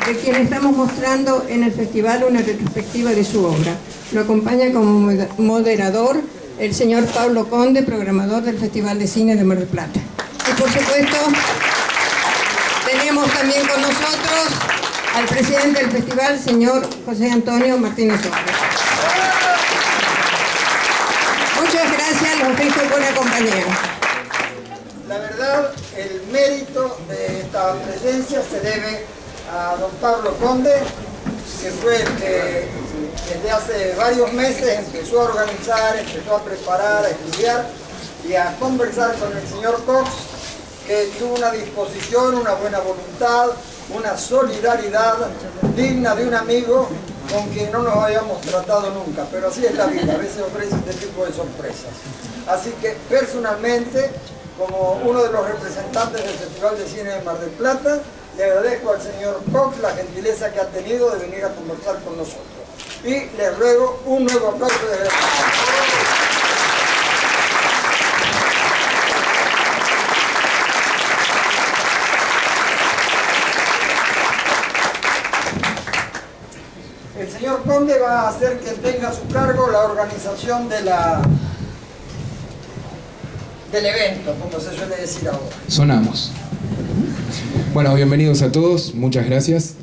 de quien estamos mostrando en el festival una retrospectiva de su obra. Lo acompaña como moderador el señor Pablo Conde, programador del Festival de Cine de Mar del Plata. Y por supuesto, tenemos también con nosotros al presidente del festival, señor José Antonio Martínez Suárez. Muchas gracias, los dejo por la compañía. La verdad, el mérito de esta presencia se debe a don Pablo Conde, que fue el que desde hace varios meses empezó a organizar, empezó a preparar, a estudiar y a conversar con el señor Cox, que tuvo una disposición, una buena voluntad, una solidaridad digna de un amigo con quien no nos habíamos tratado nunca, pero así es la vida, a veces ofrece este tipo de sorpresas. Así que personalmente, como uno de los representantes del Festival de Cine de Mar del Plata, le agradezco al señor Cox la gentileza que ha tenido de venir a conversar con nosotros. Y les ruego un nuevo aplauso desde el El señor Conde va a hacer que tenga a su cargo la organización del evento, como se suele decir ahora. Sonamos. Bueno, bienvenidos a todos, muchas gracias.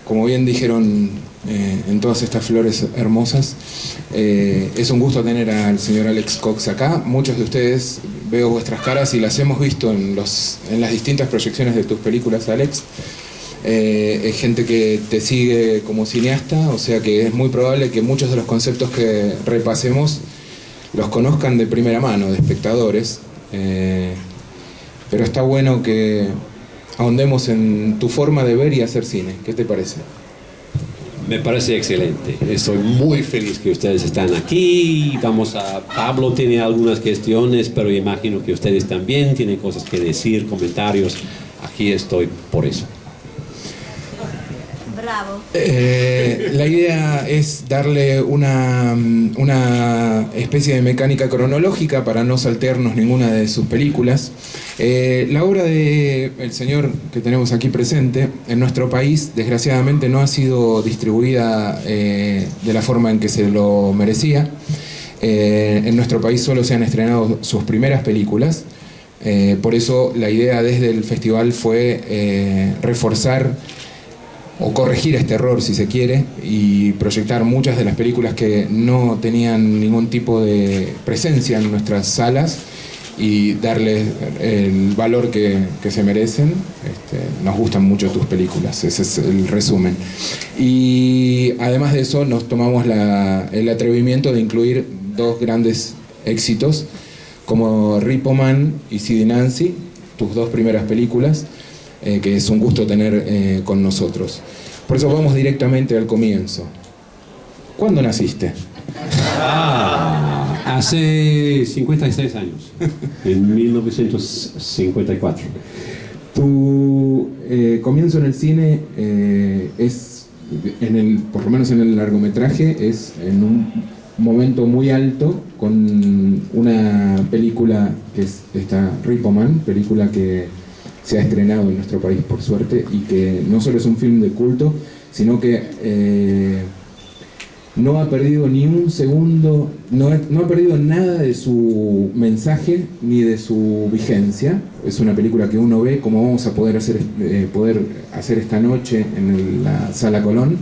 Como bien dijeron en todas estas flores hermosas, es un gusto tener al señor Alex Cox acá. Muchos de ustedes veo vuestras caras y las hemos visto en las distintas proyecciones de tus películas, Alex. Es gente que te sigue como cineasta, o sea que es muy probable que muchos de los conceptos que repasemos los conozcan de primera mano, de espectadores. Pero está bueno que ahondemos en tu forma de ver y hacer cine. ¿Qué te parece? Me parece excelente. Estoy muy feliz que ustedes están aquí. Pablo tiene algunas cuestiones, pero imagino que ustedes también tienen cosas que decir, comentarios. Aquí estoy por eso. Bravo. La idea es darle una especie de mecánica cronológica para no saltearnos ninguna de sus películas. La obra del señor que tenemos aquí presente en nuestro país desgraciadamente no ha sido distribuida de la forma en que se lo merecía. En nuestro país solo se han estrenado sus primeras películas. Por eso la idea desde el festival fue reforzar o corregir este error, si se quiere, y proyectar muchas de las películas que no tenían ningún tipo de presencia en nuestras salas y darles el valor que se merecen. Nos gustan mucho tus películas, ese es el resumen. Y además de eso nos tomamos el atrevimiento de incluir dos grandes éxitos como Repo Man y Sid y Nancy, tus dos primeras películas, que es un gusto tener con nosotros. Por eso vamos directamente al comienzo. ¿Cuándo naciste? Hace 56 años, en 1954. Tu comienzo en el cine es, por lo menos en el largometraje, es en un momento muy alto con una película que es esta Repo Man, película que se ha estrenado en nuestro país por suerte y que no solo es un film de culto, sino que no ha perdido ni un segundo, no ha perdido nada de su mensaje ni de su vigencia. Es una película que uno ve, como vamos a poder hacer esta noche en la Sala Colón.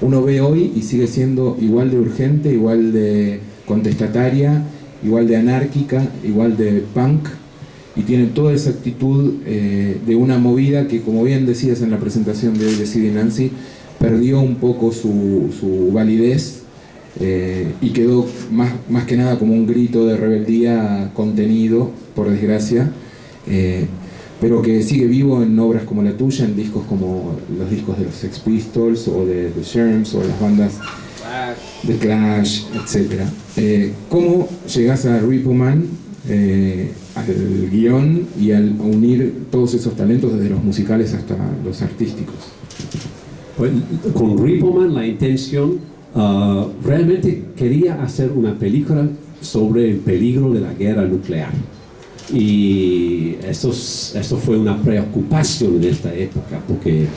Uno ve hoy y sigue siendo igual de urgente, igual de contestataria, igual de anárquica, igual de punk, y tiene toda esa actitud de una movida que, como bien decías en la presentación de hoy de Sid y Nancy, perdió un poco su validez y quedó más que nada como un grito de rebeldía contenido, por desgracia, pero que sigue vivo en obras como la tuya, en discos como los discos de los Sex Pistols o de The Germs o las bandas de Clash, etc. ¿Cómo llegás a Repo Man, al guión y al unir todos esos talentos desde los musicales hasta los artísticos? Pues, con Repo Man la intención realmente quería hacer una película sobre el peligro de la guerra nuclear. Y esto fue una preocupación en esta época, porque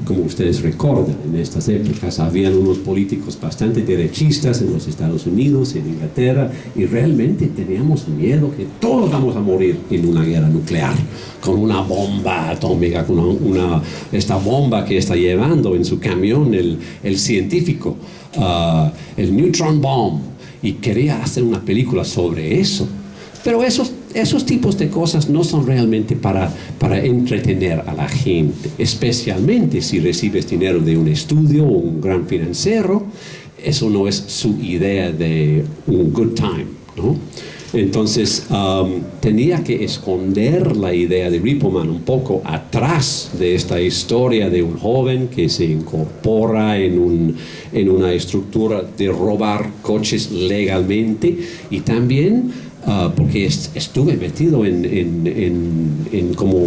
como ustedes recuerdan, en estas épocas habían unos políticos bastante derechistas en los Estados Unidos, en Inglaterra, y realmente teníamos miedo que todos vamos a morir en una guerra nuclear, con una bomba atómica, con esta bomba que está llevando en su camión el científico, el neutron bomb, y quería hacer una película sobre eso. Pero esos tipos de cosas no son realmente para entretener a la gente, especialmente si recibes dinero de un estudio o un gran financiero. Eso no es su idea de un good time, ¿no? Entonces tenía que esconder la idea de Repo Man un poco atrás de esta historia de un joven que se incorpora en una estructura de robar coches legalmente, y también porque estuve metido en como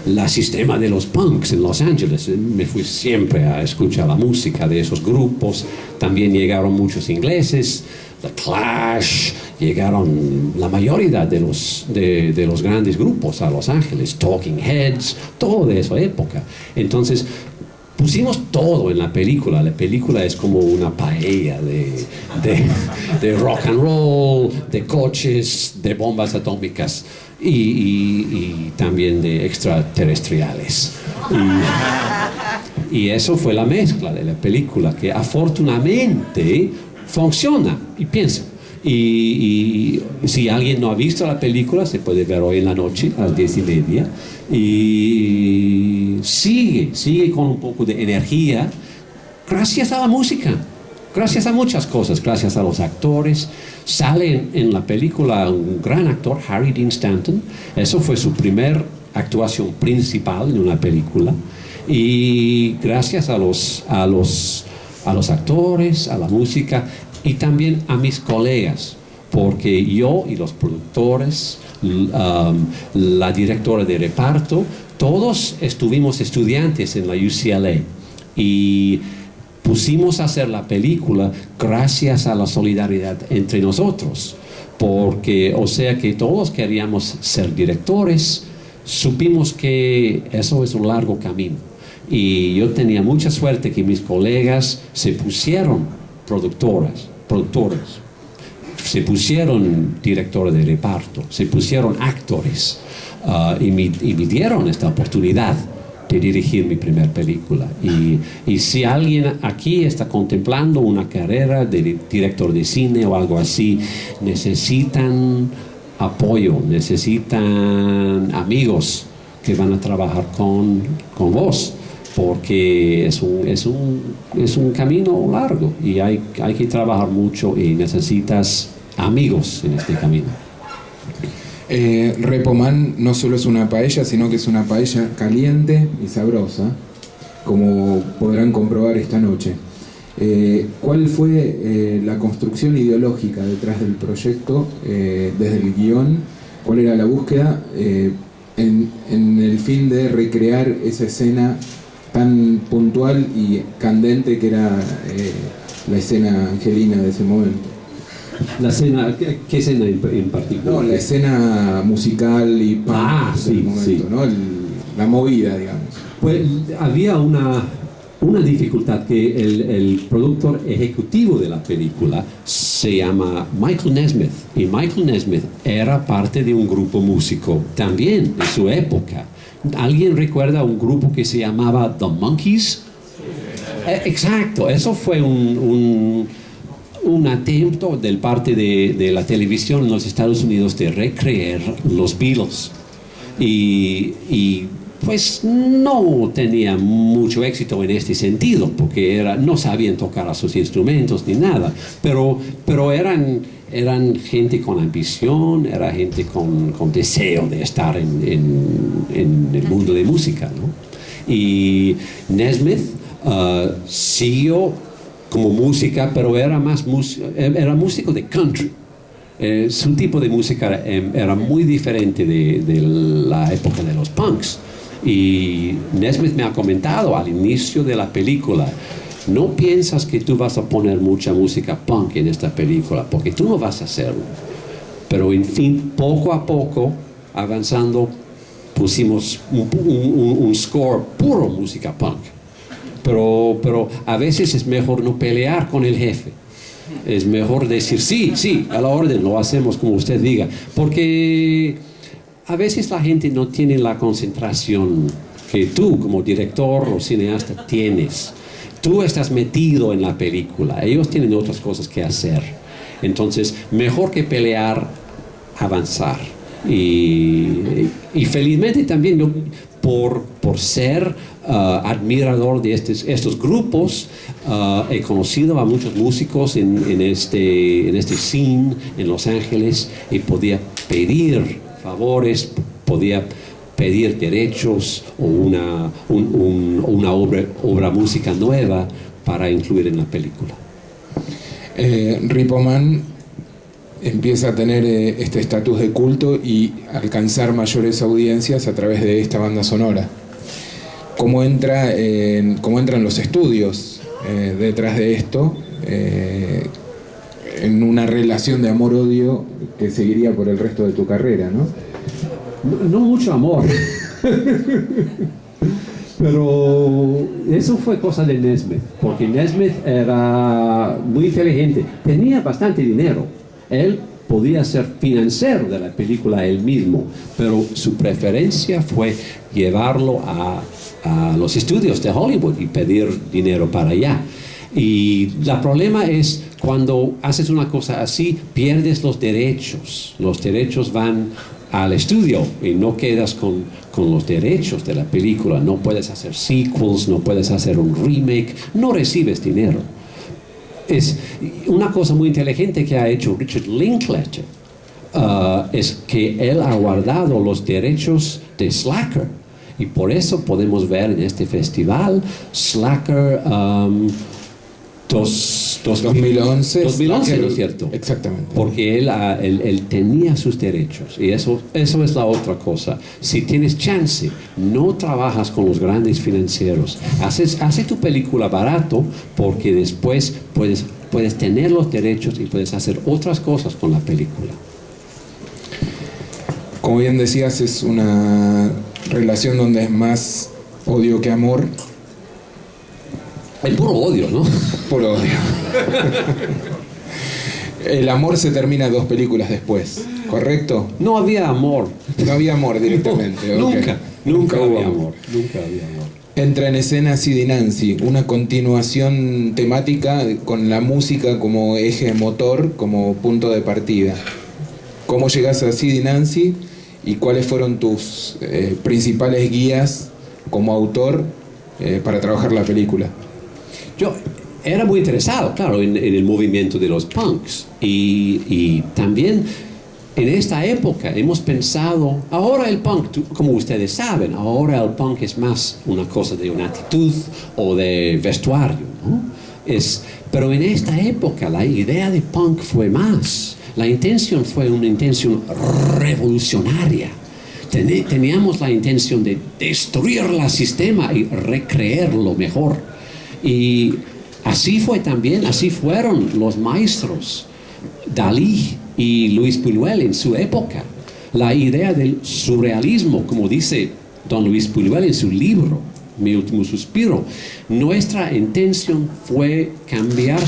el sistema de los punks en Los Ángeles. Me fui siempre a escuchar la música de esos grupos. También llegaron muchos ingleses, The Clash, llegaron la mayoría de los grandes grupos a Los Ángeles, Talking Heads, todo de esa época. Entonces pusimos todo en la película. La película es como una paella de rock and roll, de coches, de bombas atómicas y también de extraterrestriales. Y eso fue la mezcla de la película, que afortunadamente funciona. Y pienso, y si alguien no ha visto la película, se puede ver hoy en la noche a las 10:30, y sigue con un poco de energía gracias a la música, gracias a muchas cosas, gracias a los actores. Sale en la película un gran actor, Harry Dean Stanton. Eso fue su primer actuación principal en una película, y gracias a los actores, a la música, y también a mis colegas, porque yo y los productores, la directora de reparto, todos estuvimos estudiantes en la UCLA, y pusimos a hacer la película gracias a la solidaridad entre nosotros, porque, o sea, que todos queríamos ser directores. Supimos que eso es un largo camino, y yo tenía mucha suerte que mis colegas se pusieron productores, se pusieron directores de reparto, se pusieron actores, y me dieron esta oportunidad de dirigir mi primera película. Y si alguien aquí está contemplando una carrera de director de cine o algo así, necesitan apoyo, necesitan amigos que van a trabajar con vos, porque es un camino largo, y hay que trabajar mucho, y necesitas amigos en este camino. Repo Man no solo es una paella, sino que es una paella caliente y sabrosa, como podrán comprobar esta noche. ¿Cuál fue la construcción ideológica detrás del proyecto, desde el guión? ¿Cuál era la búsqueda en el fin de recrear esa escena tan puntual y candente que era la escena angelina de ese momento? La escena, ¿qué escena en particular? No, la escena musical y punk del momento, sí. ¿no? La movida, digamos. Pues había una dificultad, que el productor ejecutivo de la película se llama Michael Nesmith, y Michael Nesmith era parte de un grupo músico también de su época. ¿Alguien recuerda un grupo que se llamaba The Monkees? Exacto, eso fue un atento del parte de la televisión en los Estados Unidos de recrear los Beatles, y pues no tenía mucho éxito en este sentido, porque no sabían tocar a sus instrumentos ni nada, pero eran gente con ambición, era gente con deseo de estar en el mundo de música, ¿no? Y Nesmith siguió como música, pero era músico de country. Su tipo de música era muy diferente de la época de los punks. Y Nesmith me ha comentado al inicio de la película: no piensas que tú vas a poner mucha música punk en esta película, porque tú no vas a hacerlo. Pero en fin, poco a poco, avanzando, pusimos un score puro música punk. Pero a veces es mejor no pelear con el jefe. Es mejor decir sí, a la orden, lo hacemos como usted diga. Porque a veces la gente no tiene la concentración que tú como director o cineasta tienes. Tú estás metido en la película, ellos tienen otras cosas que hacer. Entonces, mejor que pelear, avanzar. Y felizmente también yo, por ser admirador de estos grupos, he conocido a muchos músicos en este scene en Los Ángeles y podía pedir favores, podía pedir derechos o una obra música nueva para incluir en la película. Repo Man empieza a tener este estatus de culto y alcanzar mayores audiencias a través de esta banda sonora. ¿Cómo entran los estudios detrás de esto? En una relación de amor-odio que seguiría por el resto de tu carrera, ¿no? No mucho amor. Pero eso fue cosa de Nesmith, porque Nesmith era muy inteligente, tenía bastante dinero. Él podía ser financiero de la película él mismo, pero su preferencia fue llevarlo a los estudios de Hollywood y pedir dinero para allá. Y el problema es cuando haces una cosa así, pierdes los derechos. Los derechos van al estudio y no quedas con los derechos de la película. No puedes hacer sequels, no puedes hacer un remake, no recibes dinero. Es una cosa muy inteligente que ha hecho Richard Linklater, es que él ha guardado los derechos de Slacker y por eso podemos ver en este festival Slacker 2011, ¿no es cierto? Exactamente. Porque él tenía sus derechos y eso es la otra cosa. Si tienes chance, no trabajas con los grandes financieros. Hace tu película barato porque después puedes tener los derechos y puedes hacer otras cosas con la película. Como bien decías, es una relación donde es más odio que amor. El puro odio, ¿no? Puro odio. El amor se termina 2 películas después, ¿correcto? No había amor. No había amor directamente. No, okay. Nunca hubo había amor. Nunca había amor. Entra en escena Sid y Nancy, una continuación temática con la música como eje motor, como punto de partida. ¿Cómo llegas a Sid y Nancy y cuáles fueron tus principales guías como autor para trabajar la película? Yo era muy interesado, claro, en el movimiento de los punks y también en esta época hemos pensado, ahora el punk, como ustedes saben, ahora el punk es más una cosa de una actitud o de vestuario, ¿no? Pero en esta época la idea de punk fue más, la intención fue una intención revolucionaria. Teníamos la intención de destruir el sistema y recrearlo mejor. Y así fueron los maestros Dalí y Luis Buñuel en su época. La idea del surrealismo, como dice don Luis Buñuel en su libro Mi último suspiro, nuestra intención fue cambiar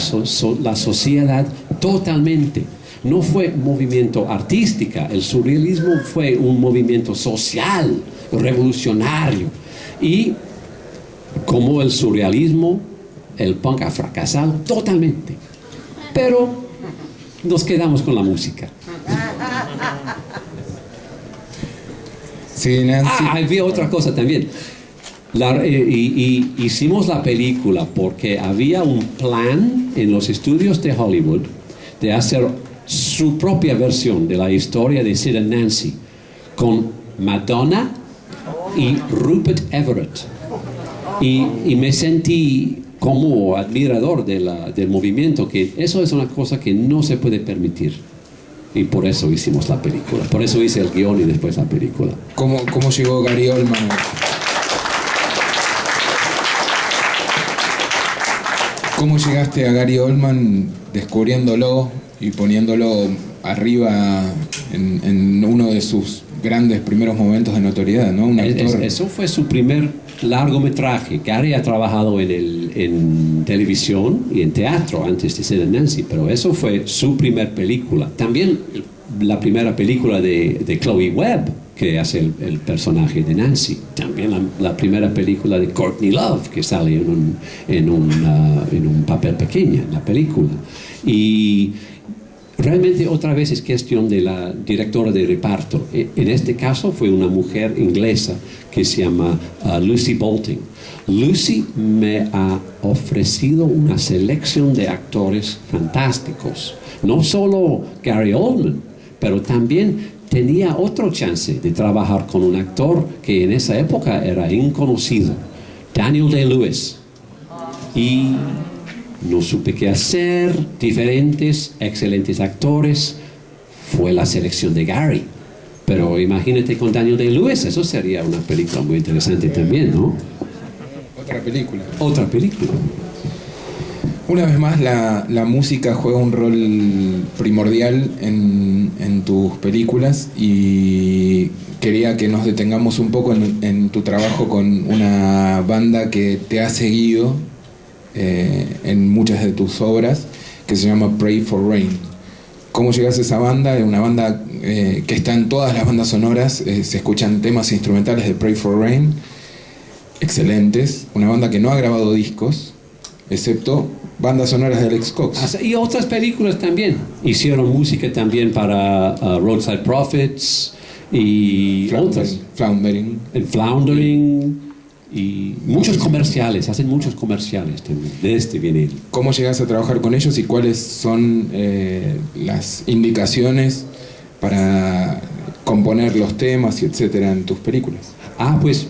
la sociedad totalmente. No fue movimiento artístico, el surrealismo fue un movimiento social, revolucionario. Y como el surrealismo, el punk ha fracasado totalmente. Pero nos quedamos con la música. Sí, Nancy. Había otra cosa también. Hicimos la película porque había un plan en los estudios de Hollywood de hacer su propia versión de la historia de Sid and Nancy con Madonna y Rupert Everett. Y me sentí como admirador del movimiento, que eso es una cosa que no se puede permitir. Y por eso hicimos la película. Por eso hice el guión y después la película. ¿Cómo llegó Gary Oldman? ¿Cómo llegaste a Gary Oldman descubriéndolo y poniéndolo arriba en uno de sus grandes primeros momentos de notoriedad, ¿no? Un actor. Eso fue su primer largometraje. Gary ha trabajado en televisión y en teatro antes de ser Nancy, pero eso fue su primer película. También la primera película de Chloe Webb, que hace el personaje de Nancy. También la primera película de Courtney Love, que sale en un papel pequeño en la película. Y realmente otra vez es cuestión de la directora de reparto. En este caso fue una mujer inglesa que se llama Lucy Bolting. Lucy me ha ofrecido una selección de actores fantásticos. No solo Gary Oldman, pero también tenía otro chance de trabajar con un actor que en esa época era inconocido, Daniel Day-Lewis. Y no supe qué hacer, diferentes, excelentes actores. Fue la selección de Gary. Pero imagínate con Daniel Day-Lewis, eso sería una película muy interesante también, ¿no? Otra película. Otra película. Una vez más, la música juega un rol primordial en tus películas y quería que nos detengamos un poco en tu trabajo con una banda que te ha seguido en muchas de tus obras, que se llama Pray for Rain. ¿Cómo llegas a esa banda? Es una banda que está en todas las bandas sonoras, se escuchan temas instrumentales de Pray for Rain, excelentes. Una banda que no ha grabado discos, excepto bandas sonoras de Alex Cox. Y otras películas también. Hicieron música también para Roadside Prophets y otras. Floundering. Y muchos comerciales, hacen muchos comerciales también, de este vinil. ¿Cómo llegas a trabajar con ellos y cuáles son las indicaciones para componer los temas y etcétera en tus películas? Pues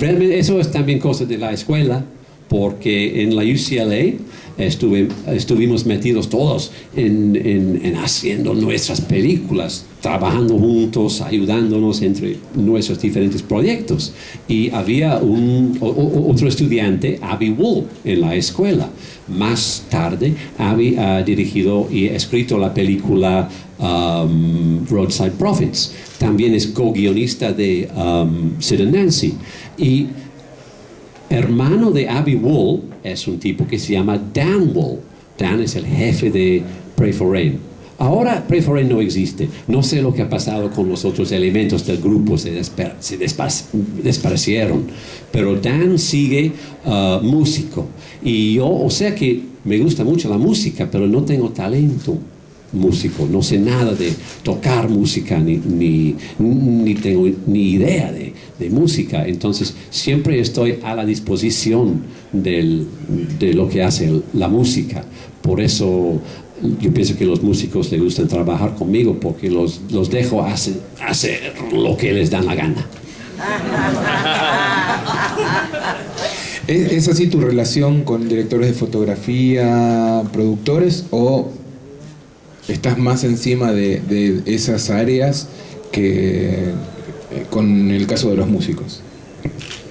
realmente eso es también cosa de la escuela, porque en la UCLA estuvimos metidos todos en haciendo nuestras películas, trabajando juntos, ayudándonos entre nuestros diferentes proyectos. Y había otro estudiante, Abby Wool, en la escuela. Más tarde, Abby ha dirigido y escrito la película Roadside Prophets. También es co-guionista de Sid and Nancy. Y hermano de Abby Wool es un tipo que se llama Dan Wool. Dan es el jefe de Pray for Rain. Ahora Pray for Rain no existe. No sé lo que ha pasado con los otros elementos del grupo, se desaparecieron. Pero Dan sigue músico. Y yo, o sea que me gusta mucho la música, pero no tengo talento músico. No sé nada de tocar música, ni tengo ni idea de música. Entonces siempre estoy a la disposición de lo que hace la música. Por eso yo pienso que los músicos les gustan trabajar conmigo, porque los dejo hacer lo que les dan la gana. ¿Es así tu relación con directores de fotografía, productores, o estás más encima de esas áreas que con el caso de los músicos?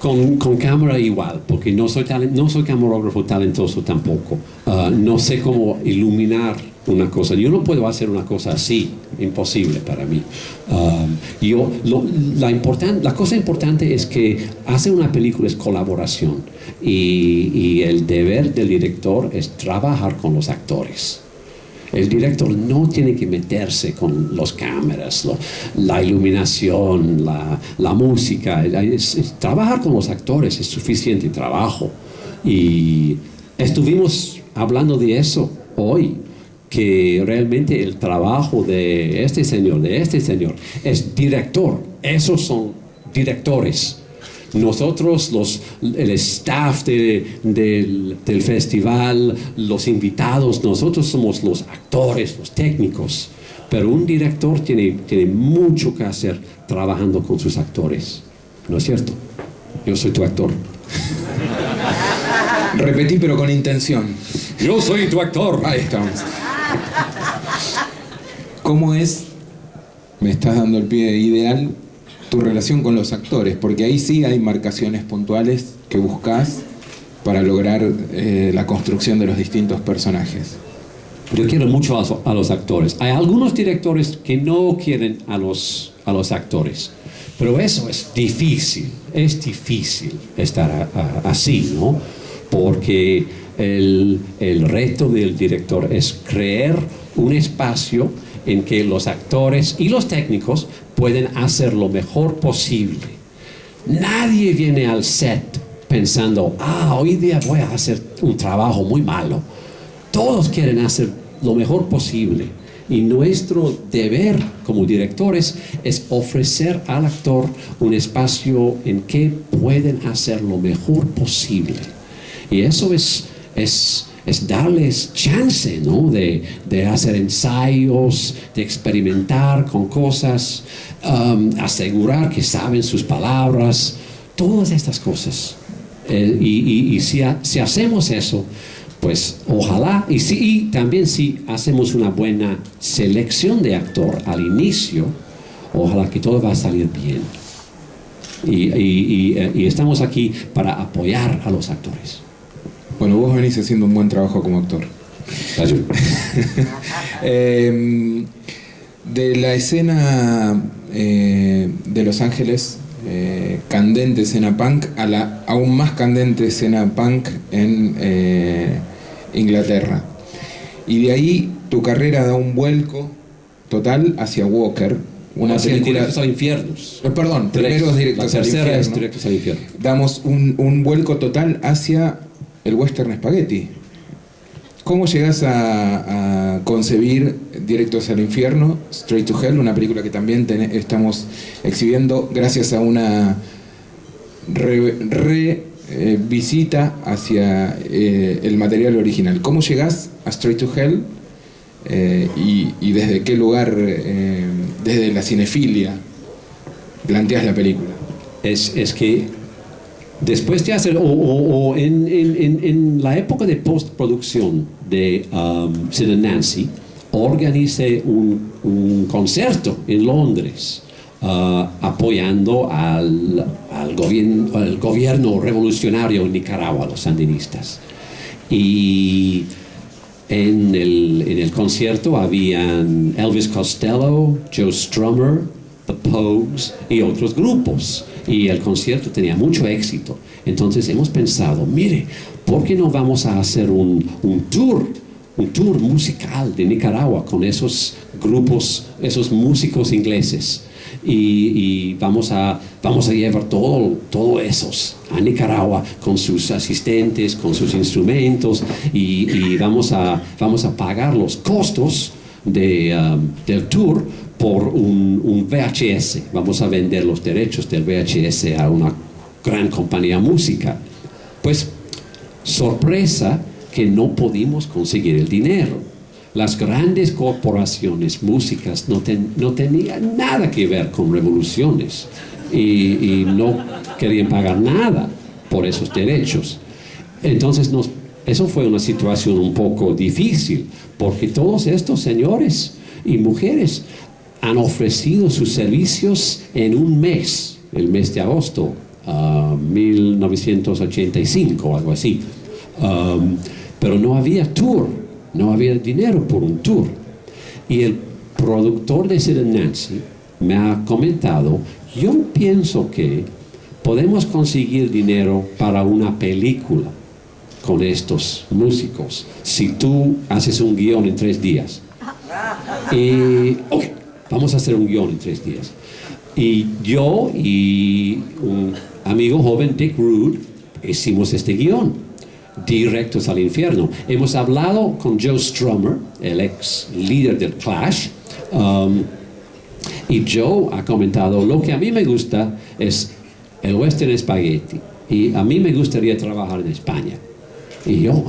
Con cámara igual, porque no soy camarógrafo talentoso tampoco. No sé cómo iluminar una cosa. Yo no puedo hacer una cosa así, imposible para mí. La cosa importante es que hacer una película es colaboración, y el deber del director es trabajar con los actores. El director no tiene que meterse con las cámaras, la iluminación, la música. Trabajar con los actores es suficiente trabajo. Y estuvimos hablando de eso hoy, que realmente el trabajo de este señor es director. Esos son directores. Nosotros, el staff del festival, los invitados, nosotros somos los actores, los técnicos. Pero un director tiene mucho que hacer trabajando con sus actores. ¿No es cierto? Yo soy tu actor. Repetí, pero con intención. Yo soy tu actor. Ahí estamos. ¿Cómo es, me estás dando el pie ideal, tu relación con los actores? Porque ahí sí hay marcaciones puntuales que buscas para lograr la construcción de los distintos personajes? Yo quiero mucho a los actores. Hay algunos directores que no quieren a los actores, pero eso es difícil estar así, ¿no? Porque el reto del director es crear un espacio en que los actores y los técnicos pueden hacer lo mejor posible. Nadie viene al set pensando, hoy día voy a hacer un trabajo muy malo. Todos quieren hacer lo mejor posible. Y nuestro deber como directores es ofrecer al actor un espacio en que pueden hacer lo mejor posible. Y eso es darles chance, ¿no? de hacer ensayos, de experimentar con cosas, asegurar que saben sus palabras, todas estas cosas. Y si hacemos eso, pues ojalá, y también si hacemos una buena selección de actor al inicio, ojalá que todo va a salir bien. Y estamos aquí para apoyar a los actores. Bueno, vos venís haciendo un buen trabajo como actor. Gracias. De la escena de Los Ángeles, candente escena punk, a la aún más candente escena punk en Inglaterra. Y de ahí tu carrera da un vuelco total hacia Walker, una película... Directos al infierno. Perdón, primero Directos al Infierno. La tercera es Infierno. Directos al Infierno. Damos un vuelco total hacia el western spaghetti. ¿Cómo llegás a concebir Directos al Infierno, Straight to Hell, una película que también estamos exhibiendo gracias a una visita hacia el material original? ¿Cómo llegás a Straight to Hell y desde qué lugar, desde la cinefilia, planteas la película? Es que después de hacer, en la época de postproducción de Sid and Nancy, organicé un concierto en Londres apoyando al gobierno revolucionario en Nicaragua, los sandinistas. Y en el concierto habían Elvis Costello, Joe Strummer, The Pogues y otros grupos. Y el concierto tenía mucho éxito. Entonces hemos pensado, mire, ¿por qué no vamos a hacer un tour musical de Nicaragua con esos grupos, esos músicos ingleses? Y vamos a llevar todo esos a Nicaragua con sus asistentes, con sus instrumentos, y vamos a pagar los costos del tour por un VHS. Vamos a vender los derechos del VHS a una gran compañía música. Pues, sorpresa que no pudimos conseguir el dinero. Las grandes corporaciones músicas no tenían nada que ver con revoluciones y no querían pagar nada por esos derechos. Entonces eso fue una situación un poco difícil, porque todos estos señores y mujeres han ofrecido sus servicios en un mes, el mes de agosto, 1985 o algo así. Pero no había tour, no había dinero por un tour. Y el productor de Sid and Nancy me ha comentado, yo pienso que podemos conseguir dinero para una película con estos músicos si tú haces un guión en 3 días. Y ok, vamos a hacer un guión en 3 días. Y yo y un amigo joven, Dick Rude, hicimos este guión, Directos al Infierno. Hemos hablado con Joe Strummer, el ex líder del Clash, y Joe ha comentado, lo que a mí me gusta es el western spaghetti, y a mí me gustaría trabajar en España. Y yo,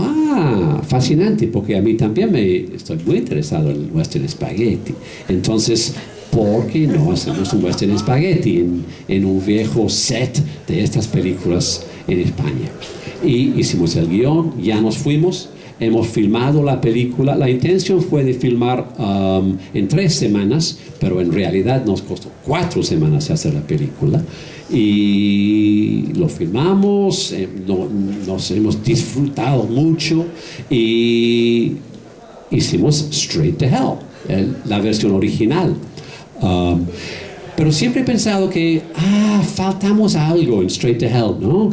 fascinante, porque a mí también estoy muy interesado en el western spaghetti. Entonces, ¿por qué no hacemos un western spaghetti en un viejo set de estas películas en España? Y hicimos el guión, ya nos fuimos, hemos filmado la película. La intención fue de filmar en 3 semanas, pero en realidad nos costó 4 semanas hacer la película. Y lo filmamos, nos hemos disfrutado mucho y hicimos Straight to Hell, la versión original. Pero siempre he pensado que faltamos algo en Straight to Hell, ¿no?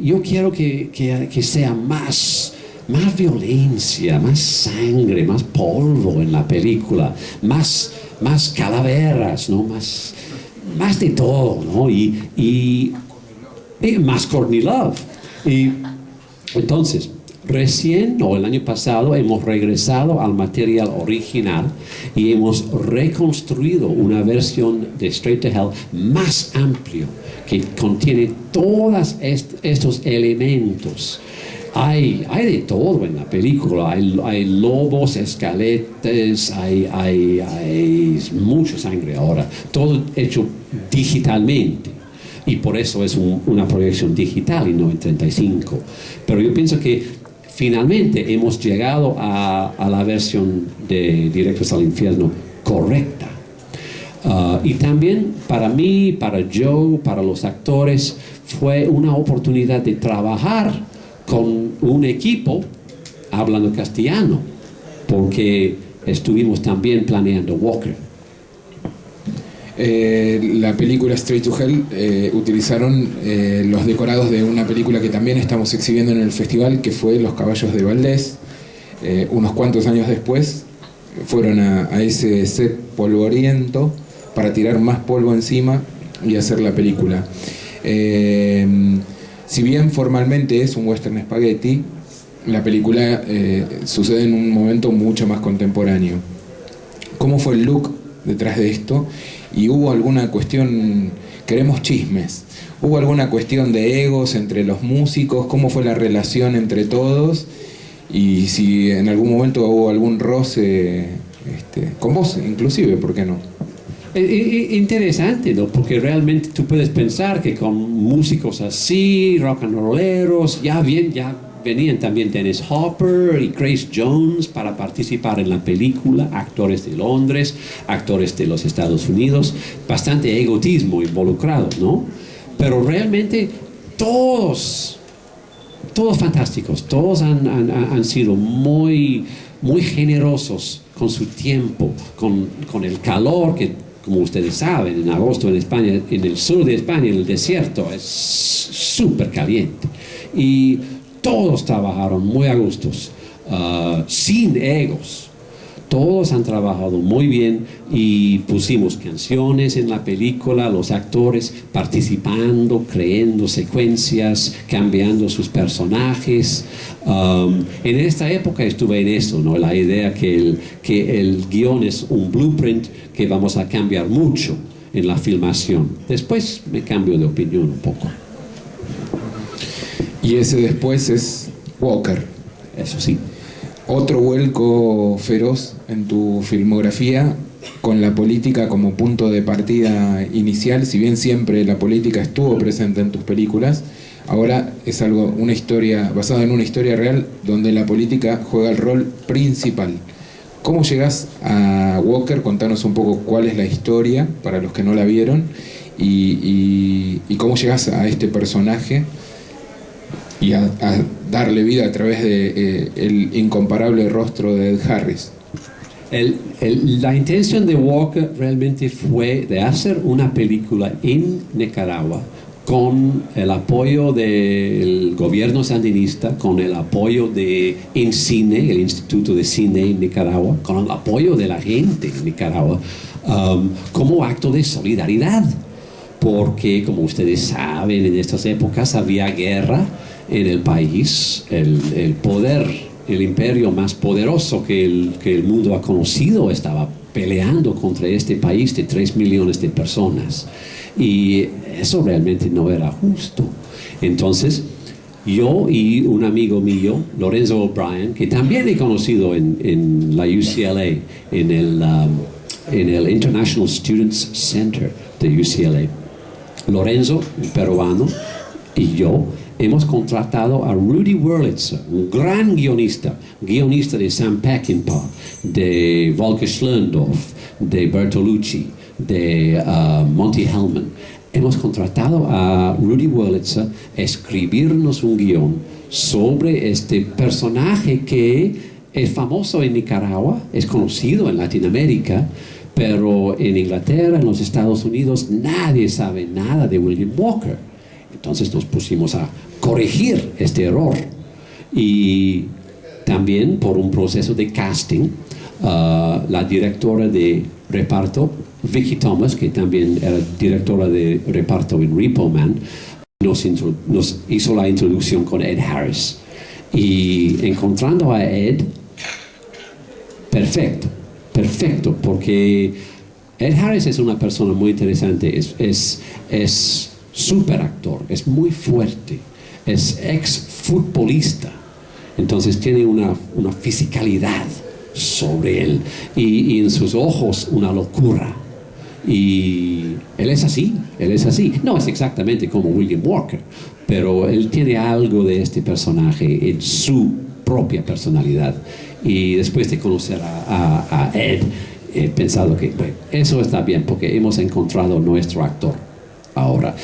Yo quiero que sea más violencia, más sangre, más polvo en la película, más calaveras, ¿no? Más de todo, ¿no? Y más Courtney Love. Y entonces, recién o el año pasado hemos regresado al material original y hemos reconstruido una versión de Straight to Hell más amplio que contiene todos estos elementos. Hay de todo en la película, hay lobos, esqueletos, hay mucha sangre ahora, todo hecho digitalmente. Y por eso es una proyección digital y no en 35. Pero yo pienso que finalmente hemos llegado a la versión de Directos al Infierno correcta. Y también para mí, para Joe, para los actores, fue una oportunidad de trabajar con un equipo hablando castellano, porque estuvimos también planeando Walker. La película Straight to Hell utilizaron los decorados de una película que también estamos exhibiendo en el festival, que fue Los Caballos de Valdés. Unos cuantos años después fueron a ese set polvoriento para tirar más polvo encima y hacer la película. Si bien formalmente es un western spaghetti, la película sucede en un momento mucho más contemporáneo. ¿Cómo fue el look detrás de esto? ¿Y hubo alguna cuestión, queremos chismes, hubo alguna cuestión de egos entre los músicos? ¿Cómo fue la relación entre todos? Y si en algún momento hubo algún roce con vos, inclusive, ¿por qué no? Interesante, ¿no? Porque realmente tú puedes pensar que con músicos así, rock and rolleros, ya venían también Dennis Hopper y Grace Jones para participar en la película, actores de Londres, actores de los Estados Unidos, bastante egoísmo involucrado, ¿no? Pero realmente todos fantásticos, todos han sido muy generosos con su tiempo, con el calor que, como ustedes saben, en agosto en España, en el sur de España, en el desierto, es súper caliente. Y todos trabajaron muy a gustos, sin egos. Todos han trabajado muy bien y pusimos canciones en la película, los actores participando, creando secuencias, cambiando sus personajes. En esta época estuve en eso, ¿no? La idea que el guión es un blueprint que vamos a cambiar mucho en la filmación. Después me cambio de opinión un poco. Y ese después es Walker. Eso sí. Otro vuelco feroz en tu filmografía, con la política como punto de partida inicial. Si bien siempre la política estuvo presente en tus películas, ahora es una historia basada en una historia real donde la política juega el rol principal. ¿Cómo llegas a Walker? Contanos un poco cuál es la historia para los que no la vieron y cómo llegas a este personaje y a darle vida a través de el incomparable rostro de Ed Harris. La intención de Walker realmente fue de hacer una película en Nicaragua con el apoyo del gobierno sandinista, con el apoyo de INCINE, el Instituto de Cine en Nicaragua, con el apoyo de la gente en Nicaragua, como acto de solidaridad. Porque, como ustedes saben, en estas épocas había guerra en el país. El poder, el imperio más poderoso que el mundo ha conocido estaba peleando contra este país de 3 millones de personas. Y eso realmente no era justo. Entonces, yo y un amigo mío, Lorenzo O'Brien, que también he conocido en la UCLA, en el International Students Center de UCLA, Lorenzo, un peruano, y yo hemos contratado a Rudy Wurlitzer, un gran guionista de Sam Peckinpah, de Volker Schlöndorff, de Bertolucci, de Monty Hellman. Hemos contratado a Rudy Wurlitzer a escribirnos un guión sobre este personaje que es famoso en Nicaragua, es conocido en Latinoamérica, pero en Inglaterra, en los Estados Unidos, nadie sabe nada de William Walker. Entonces nos pusimos a corregir este error. Y también por un proceso de casting, la directora de reparto, Vicky Thomas, que también era directora de reparto en Repo Man, nos hizo la introducción con Ed Harris. Y encontrando a Ed, perfecto, porque Ed Harris es una persona muy interesante, es súper actor, es muy fuerte, es ex futbolista, entonces tiene una fisicalidad sobre él y en sus ojos una locura. Y él es así, no es exactamente como William Walker, pero él tiene algo de este personaje en su propia personalidad. Y después de conocer a Ed, he pensado que bueno, eso está bien porque hemos encontrado nuestro actor. Ahora,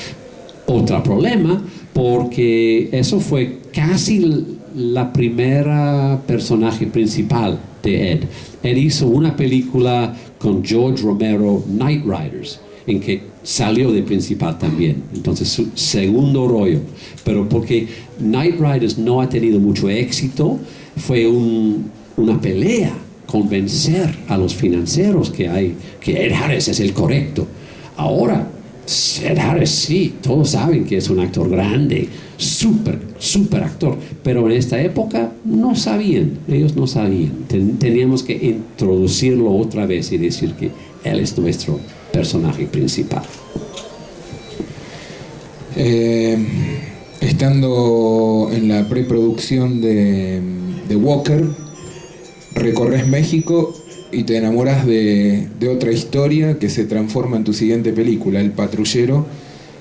otro problema, porque eso fue casi la primera personaje principal de Ed. Él hizo una película con George Romero, Night Riders, en que salió de principal también. Entonces, su segundo rollo. Pero porque Night Riders no ha tenido mucho éxito, fue una pelea convencer a los financieros que Ed Harris es el correcto. Ahora, Ed Harris sí, todos saben que es un actor grande, súper actor, pero en esta época ellos no sabían. Teníamos que introducirlo otra vez y decir que él es nuestro personaje principal. Estando en la preproducción de Walker, recorres México y te enamoras de otra historia que se transforma en tu siguiente película, El Patrullero,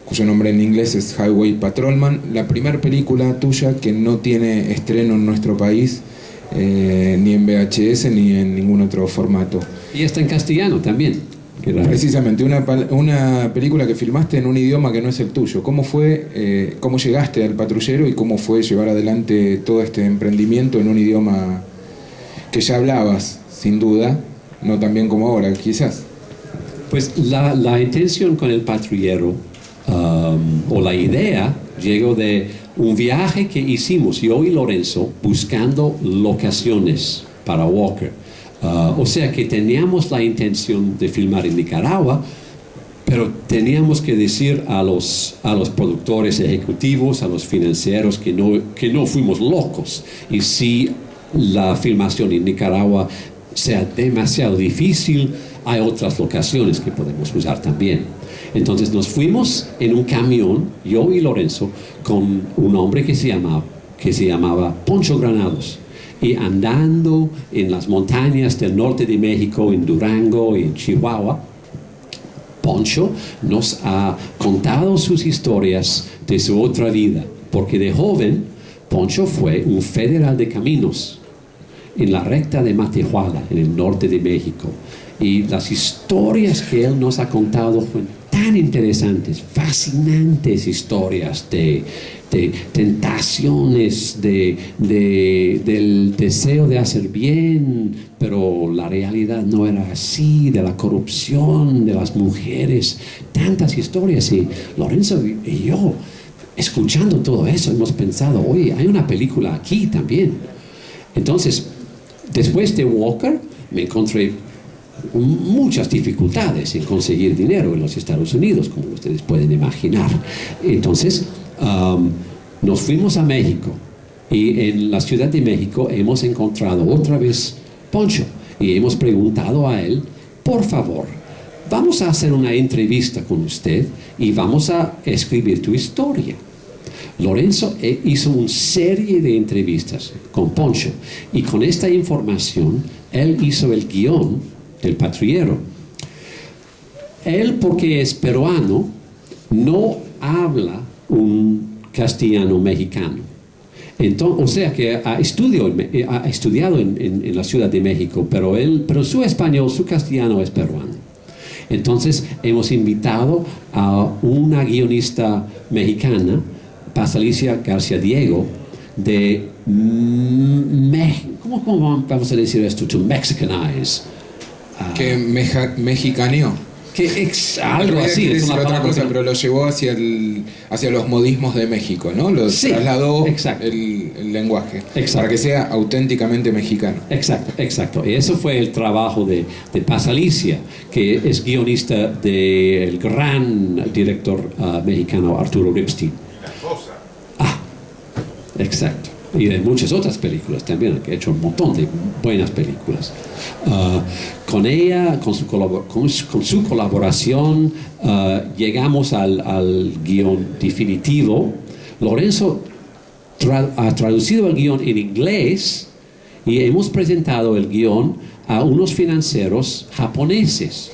cuyo nombre en inglés es Highway Patrolman, la primera película tuya que no tiene estreno en nuestro país, ni en VHS ni en ningún otro formato. Y está en castellano también. Precisamente, una película que filmaste en un idioma que no es el tuyo. ¿Cómo fue, cómo llegaste al Patrullero y cómo fue llevar adelante todo este emprendimiento en un idioma que ya hablabas, sin duda, no tan bien como ahora, quizás? Pues la intención con El Patrullero, o la idea, llegó de un viaje que hicimos yo y Lorenzo buscando locaciones para Walker. O sea que teníamos la intención de filmar en Nicaragua, pero teníamos que decir a los productores ejecutivos, a los financieros, que no fuimos locos. Y si la filmación en Nicaragua sea demasiado difícil, hay otras locaciones que podemos usar también. Entonces nos fuimos en un camión, yo y Lorenzo, con un hombre que se llamaba Poncho Granados. Y andando en las montañas del norte de México, en Durango y en Chihuahua, Poncho nos ha contado sus historias de su otra vida, porque de joven Poncho fue un federal de caminos en la recta de Matehuala, en el norte de México. Y las historias que él nos ha contado fueron tan interesantes, fascinantes historias de tentaciones, del deseo de hacer bien, pero la realidad no era así, de la corrupción, de las mujeres, tantas historias. Y Lorenzo y yo, escuchando todo eso, hemos pensado, oye, hay una película aquí también. Entonces, después de Walker, me encontré muchas dificultades en conseguir dinero en los Estados Unidos, como ustedes pueden imaginar. Entonces, nos fuimos a México y en la Ciudad de México hemos encontrado otra vez Poncho y hemos preguntado a él, por favor, vamos a hacer una entrevista con usted y vamos a escribir tu historia. Lorenzo hizo una serie de entrevistas con Poncho y con esta información él hizo el guión del Patrullero. Él, porque es peruano, no habla un castellano-mexicano. Entonces, o sea que ha estudiado en la Ciudad de México, pero su español, su castellano es peruano. Entonces hemos invitado a una guionista mexicana, Pasalicia García Diego, de ¿cómo vamos a decir esto? To Mexicanize. Que mexicaneó. Algo así. Es una otra cosa, que... pero lo llevó hacia los modismos de México, ¿no? Lo trasladó el lenguaje para que sea auténticamente mexicano. Exacto. Y eso fue el trabajo de Pasalicia, que es guionista del gran director mexicano Arturo Ripstein. Exacto. Y de muchas otras películas también, que ha hecho un montón de buenas películas. Con ella, con su colaboración, llegamos al guión definitivo. Lorenzo ha traducido el guión en inglés y hemos presentado el guión a unos financieros japoneses.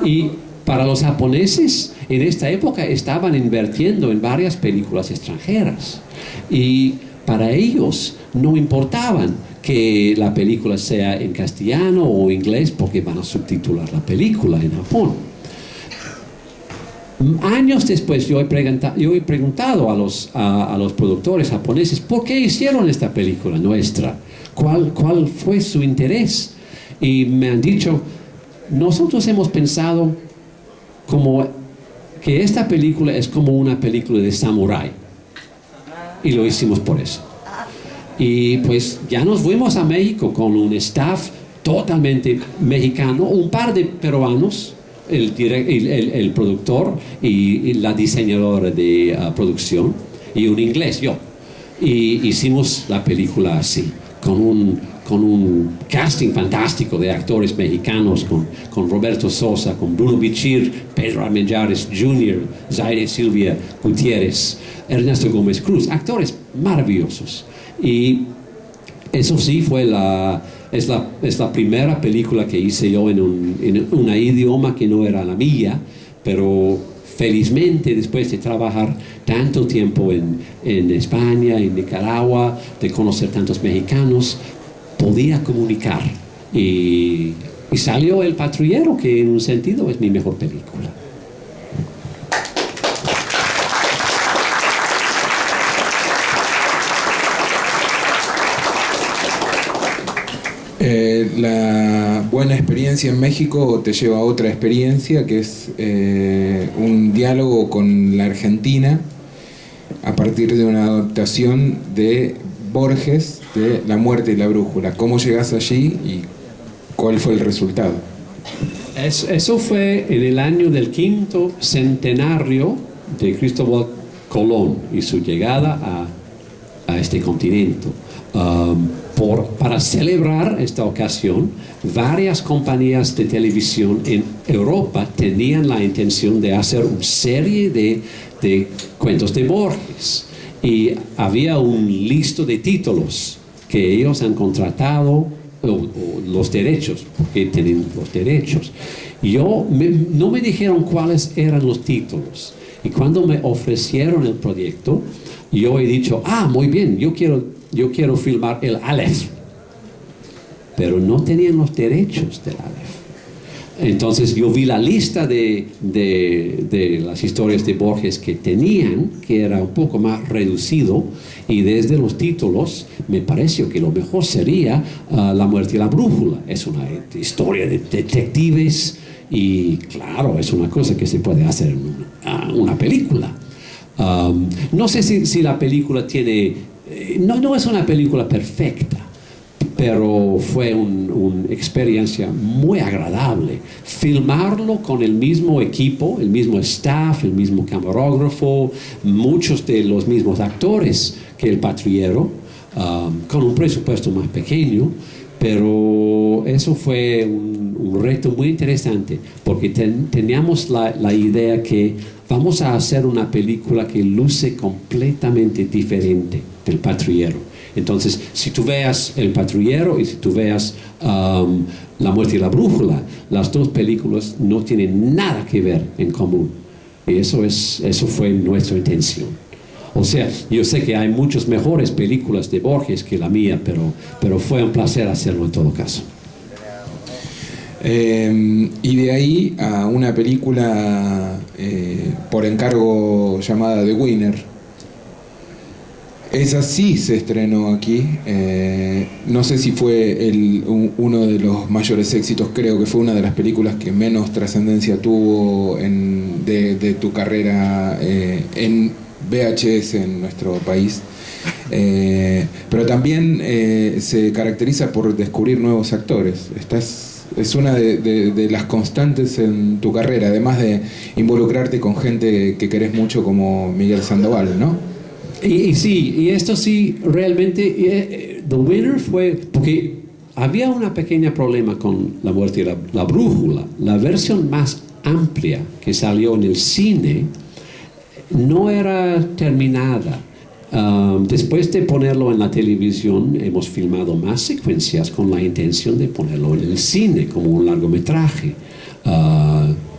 Y para los japoneses, en esta época estaban invirtiendo en varias películas extranjeras. Y para ellos no importaban que la película sea en castellano o inglés porque van a subtitular la película en Japón. Años después yo he preguntado a los productores japoneses ¿por qué hicieron esta película nuestra? ¿Cuál fue su interés? Y me han dicho, nosotros hemos pensado como que esta película es como una película de samurái. Y lo hicimos por eso. Y pues ya nos fuimos a México con un staff totalmente mexicano, un par de peruanos, el productor y la diseñadora de producción, y un inglés, yo. Y hicimos la película así, con un casting fantástico de actores mexicanos, con Roberto Sosa, con Bruno Bichir, Pedro Armendáriz Jr., Zaire Silvia Gutiérrez, Ernesto Gómez Cruz, actores maravillosos. Y eso sí es la primera película que hice yo en un idioma que no era la mía, pero felizmente después de trabajar tanto tiempo en España, en Nicaragua, de conocer tantos mexicanos, podía comunicar. Y salió El Patrullero, que en un sentido es mi mejor película. La buena experiencia en México te lleva a otra experiencia que es un diálogo con la Argentina a partir de una adaptación de Borges de La muerte y la brújula. ¿Cómo llegas allí y cuál fue el resultado? Eso fue en el año del 5º centenario de Cristóbal Colón y su llegada a este continente. Para celebrar esta ocasión, varias compañías de televisión en Europa tenían la intención de hacer una serie de cuentos de Borges. Y había un listo de títulos que ellos han contratado, o los derechos, porque tienen los derechos. No me dijeron cuáles eran los títulos. Y cuando me ofrecieron el proyecto, yo he dicho, muy bien, yo quiero filmar el Aleph. Pero no tenían los derechos del Aleph. Entonces yo vi la lista de las historias de Borges que tenían, que era un poco más reducido, y desde los títulos me pareció que lo mejor sería La muerte y la brújula. Es una historia de detectives y claro, es una cosa que se puede hacer en una película. No sé si la película tiene... No es una película perfecta, pero fue una experiencia muy agradable. Filmarlo con el mismo equipo, el mismo staff, el mismo camarógrafo, muchos de los mismos actores que El Patrullero, con un presupuesto más pequeño, pero eso fue un reto muy interesante, porque teníamos la idea que vamos a hacer una película que luce completamente diferente del Patrullero. Entonces, si tú veas El Patrullero y si tú veas La muerte y la brújula, las dos películas no tienen nada que ver en común. Y eso fue nuestra intención. O sea, yo sé que hay muchas mejores películas de Borges que la mía, pero fue un placer hacerlo en todo caso. Y de ahí a una película por encargo llamada The Winner. Esa sí se estrenó aquí. No sé si fue uno de los mayores éxitos, creo que fue una de las películas que menos trascendencia tuvo de tu carrera en VHS en nuestro país. Pero también se caracteriza por descubrir nuevos actores. Es una de las constantes en tu carrera, además de involucrarte con gente que querés mucho como Miguel Sandoval, ¿no? Y sí, y esto sí, realmente, The Winner fue, porque había un pequeño problema con La muerte y la brújula. La versión más amplia que salió en el cine no era terminada. Después de ponerlo en la televisión, hemos filmado más secuencias con la intención de ponerlo en el cine como un largometraje.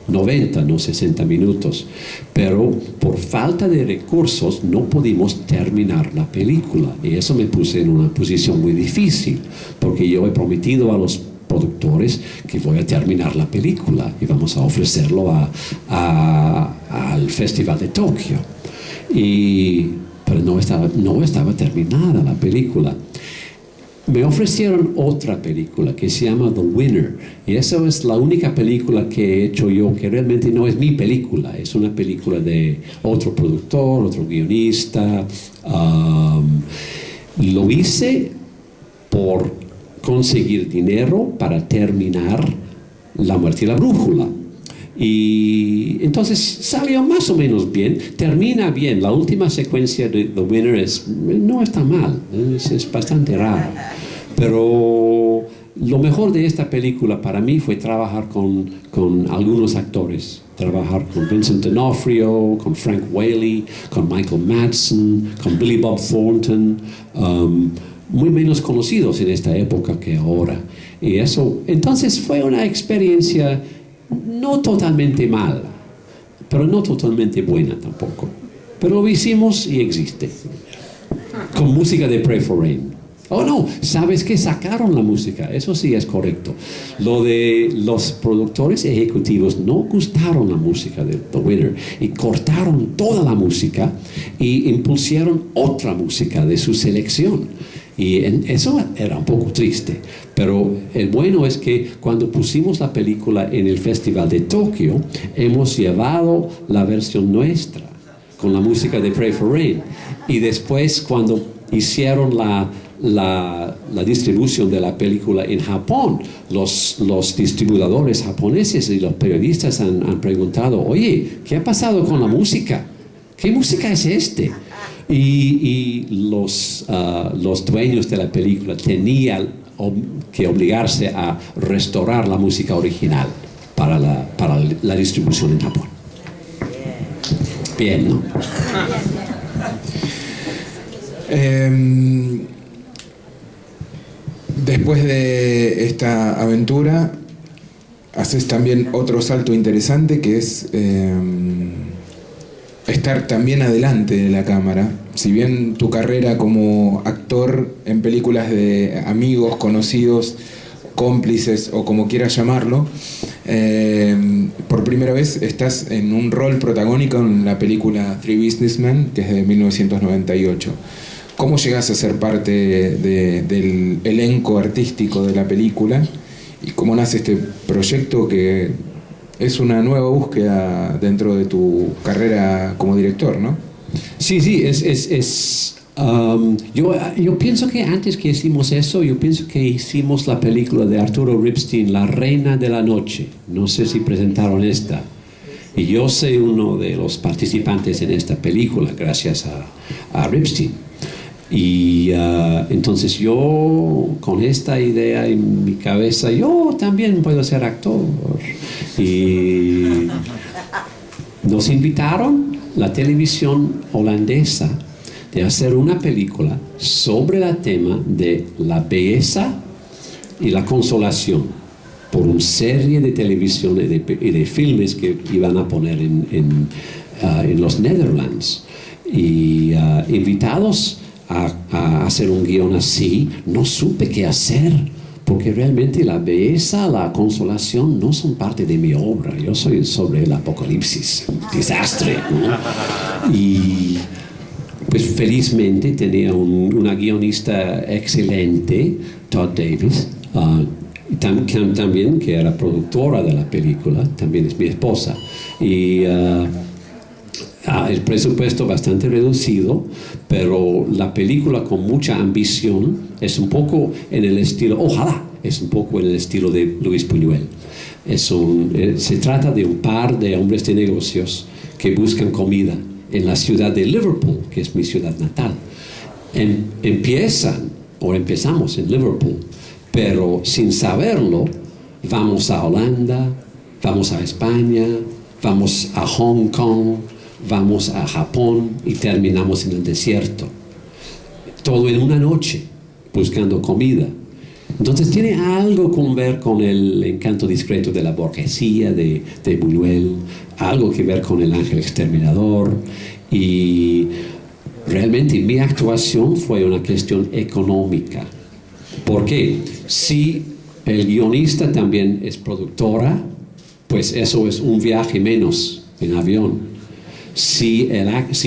90, no 60 minutos, pero por falta de recursos no pudimos terminar la película, y eso me puse en una posición muy difícil, porque yo he prometido a los productores que voy a terminar la película y vamos a ofrecerlo al Festival de Tokio, pero no estaba terminada la película. Me ofrecieron otra película que se llama The Winner, y esa es la única película que he hecho yo que realmente no es mi película, es una película de otro productor, otro guionista. Lo hice por conseguir dinero para terminar La muerte y la brújula. Y entonces salió más o menos bien, termina bien. La última secuencia de The Winner no está mal, es bastante rara, pero lo mejor de esta película para mí fue trabajar con algunos actores, trabajar con Vincent D'Onofrio, con Frank Whaley, con Michael Madsen, con Billy Bob Thornton, muy menos conocidos en esta época que ahora, y eso entonces fue una experiencia no totalmente mala, pero no totalmente buena tampoco. Pero lo hicimos y existe. Con música de Pray for Rain. Oh no, ¿sabes qué? Sacaron la música, eso sí es correcto. Lo de los productores ejecutivos no gustaron la música de The Winner y cortaron toda la música y impusieron otra música de su selección. Y eso era un poco triste, pero el bueno es que cuando pusimos la película en el Festival de Tokio, hemos llevado la versión nuestra con la música de Pray for Rain, y después cuando hicieron la distribución de la película en Japón, los distribuidores japoneses y los periodistas han preguntado, oye, ¿qué ha pasado con la música? ¿Qué música es este? Y los dueños de la película tenían que obligarse a restaurar la música original para la distribución en Japón. Bien, ¿no? Después de esta aventura, haces también otro salto interesante, que es estar también adelante de la cámara. Si bien tu carrera como actor en películas de amigos, conocidos, cómplices o como quieras llamarlo, por primera vez estás en un rol protagónico en la película Three Businessmen, que es de 1998. ¿Cómo llegas a ser parte del elenco artístico de la película? ¿Y cómo nace este proyecto que es una nueva búsqueda dentro de tu carrera como director, ¿no? Sí, yo pienso que antes que hicimos eso, yo pienso que hicimos la película de Arturo Ripstein, La Reina de la Noche. No sé si presentaron esta. Y yo soy uno de los participantes en esta película, gracias a Ripstein. Y entonces yo, con esta idea en mi cabeza, yo también puedo ser actor. Y nos invitaron la televisión holandesa de hacer una película sobre el tema de la belleza y la consolación por una serie de televisión y de filmes que iban a poner en los Netherlands. Y invitados a hacer un guión así, no supe qué hacer, porque realmente la belleza, la consolación no son parte de mi obra. Yo soy sobre el apocalipsis, un desastre, ¿no? Y pues felizmente tenía una guionista excelente, Todd Davis, también que era productora de la película, también es mi esposa. Y el presupuesto bastante reducido, pero la película con mucha ambición es un poco en el estilo, ojalá, es un poco en el estilo de Luis Buñuel. Se trata de un par de hombres de negocios que buscan comida en la ciudad de Liverpool, que es mi ciudad natal. Empezamos en Liverpool, pero sin saberlo, vamos a Holanda, vamos a España, vamos a Hong Kong, vamos a Japón y terminamos en el desierto. Todo en una noche, buscando comida. Entonces tiene algo que ver con el encanto discreto de la burguesía de Buñuel, algo que ver con el ángel exterminador, y realmente mi actuación fue una cuestión económica. Porque si el guionista también es productora, pues eso es un viaje menos en avión. Si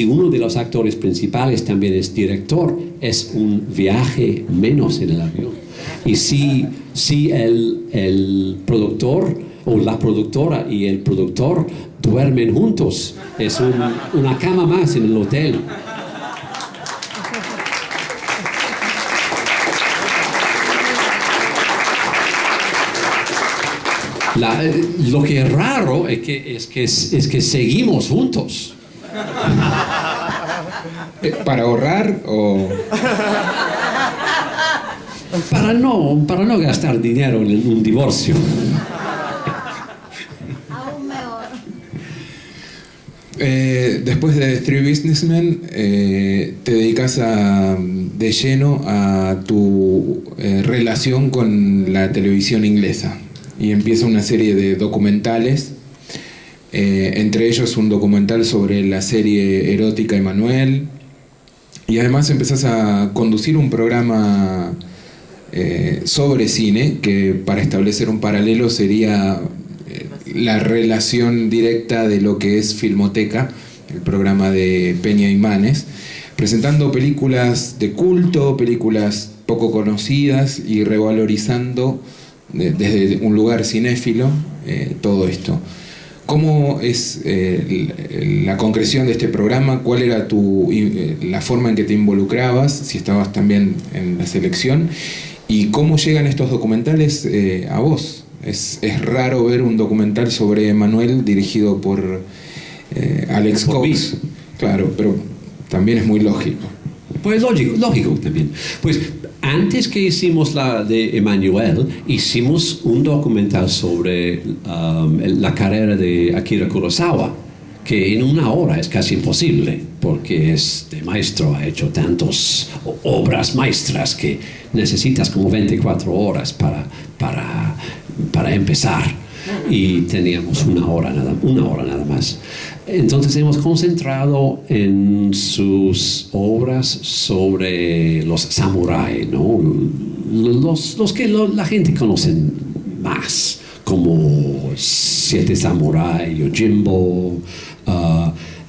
uno de los actores principales también es director, es un viaje menos en el avión. Y si el productor o la productora y el productor duermen juntos, es una cama más en el hotel. Lo que es raro es que seguimos juntos. ¿Para ahorrar o...? Para no gastar dinero en un divorcio. Aún mejor. Después de Three Businessmen, te dedicas de lleno a tu relación con la televisión inglesa y empieza una serie de documentales, entre ellos un documental sobre la serie erótica Emanuel, y además empezás a conducir un programa sobre cine, que para establecer un paralelo sería la relación directa de lo que es Filmoteca, el programa de Peña Imanes, presentando películas de culto, películas poco conocidas y revalorizando desde un lugar cinéfilo todo esto. ¿Cómo es la concreción de este programa? ¿Cuál era la forma en que te involucrabas, si estabas también en la selección? ¿Y cómo llegan estos documentales a vos? Es raro ver un documental sobre Emanuel dirigido por Alex Cox. Claro, pero también es muy lógico. Pues lógico también. Pues antes que hicimos la de Emanuel, hicimos un documental sobre la carrera de Akira Kurosawa, que en una hora es casi imposible, porque es de maestro, ha hecho tantas obras maestras que necesitas como 24 horas para empezar. Y teníamos una hora nada más. Entonces hemos concentrado en sus obras sobre los samuráis, ¿no? Los que la gente conoce más, como Siete Samuráis, Yojimbo.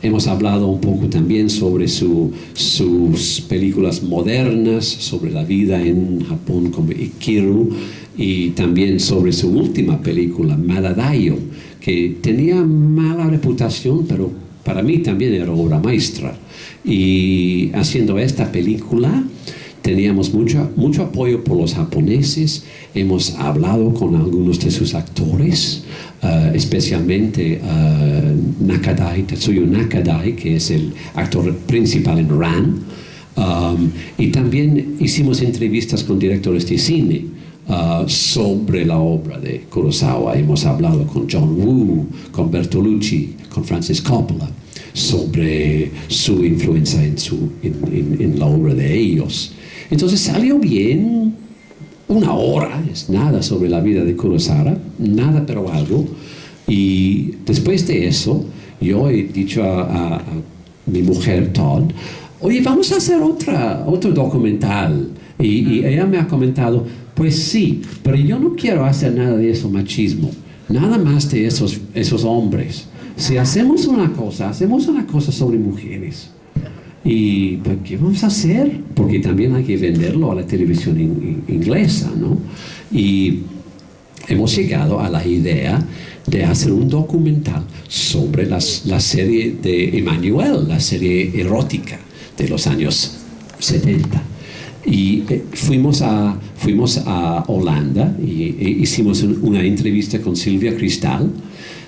Hemos hablado un poco también sobre sus películas modernas, sobre la vida en Japón como Ikiru, y también sobre su última película, Madadayo, que tenía mala reputación, pero para mí también era obra maestra. Y haciendo esta película teníamos mucho apoyo por los japoneses. Hemos hablado con algunos de sus actores, especialmente Tetsuya Nakadai, que es el actor principal en Ran. Y también hicimos entrevistas con directores de cine sobre la obra de Kurosawa. Hemos hablado con John Woo, con Bertolucci, con Francis Coppola, sobre su influencia en la obra de ellos. Entonces salió bien. Una hora es nada sobre la vida de Kurosawa, nada pero algo. Y después de eso yo he dicho a mi mujer, Todd, oye, vamos a hacer otro documental. Y ella me ha comentado, pues sí, pero yo no quiero hacer nada de eso machismo, nada más de esos hombres. Si hacemos una cosa sobre mujeres. ¿Y pues, qué vamos a hacer? Porque también hay que venderlo a la televisión inglesa, ¿no? Y hemos llegado a la idea de hacer un documental sobre la serie de Emmanuel, la serie erótica de los años 70. Y fuimos a Holanda y hicimos una entrevista con Silvia Cristal.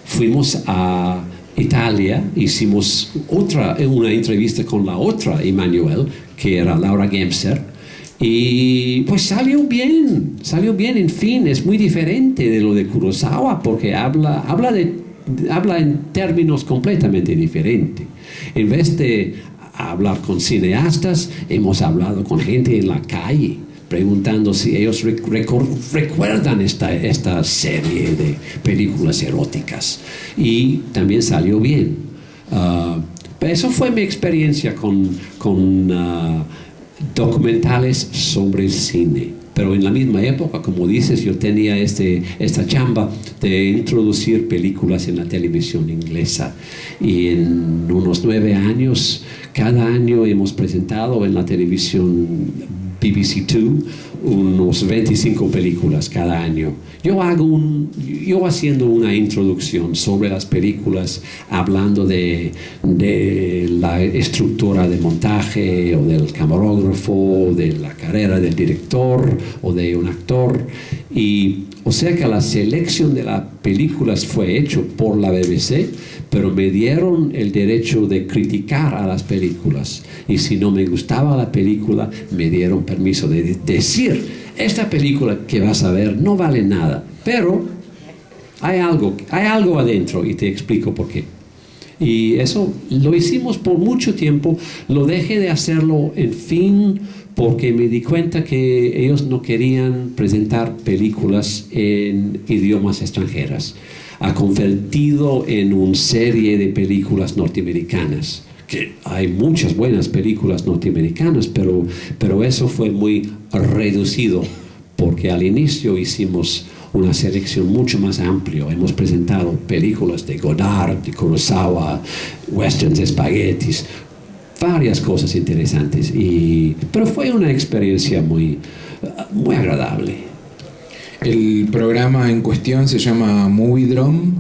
Fuimos a Italia, hicimos una entrevista con la otra Emmanuel, que era Laura Gemser, y pues salió bien, en fin, es muy diferente de lo de Kurosawa, porque habla en términos completamente diferentes. En vez de hablar con cineastas, hemos hablado con gente en la calle, preguntando si ellos recuerdan esta serie de películas eróticas. Y también salió bien. Eso fue mi experiencia con documentales sobre el cine. Pero en la misma época, como dices, yo tenía esta chamba de introducir películas en la televisión inglesa. Y en unos 9 años, cada año hemos presentado en la televisión BBC Two unos 25 películas cada año. Yo haciendo una introducción sobre las películas, hablando de la estructura de montaje o del camarógrafo, de la carrera del director o de un actor. Y o sea que la selección de las películas fue hecho por la BBC, pero me dieron el derecho de criticar a las películas. Y si no me gustaba la película, me dieron permiso de decir, esta película que vas a ver no vale nada, pero hay algo adentro y te explico por qué. Y eso lo hicimos por mucho tiempo, lo dejé de hacerlo, en fin, porque me di cuenta que ellos no querían presentar películas en idiomas extranjeros. Ha convertido en una serie de películas norteamericanas, que hay muchas buenas películas norteamericanas, pero eso fue muy reducido, porque al inicio hicimos una selección mucho más amplia. Hemos presentado películas de Godard, de Kurosawa, westerns, espaguetis, varias cosas interesantes, pero fue una experiencia muy agradable. El programa en cuestión se llama Moviedromo,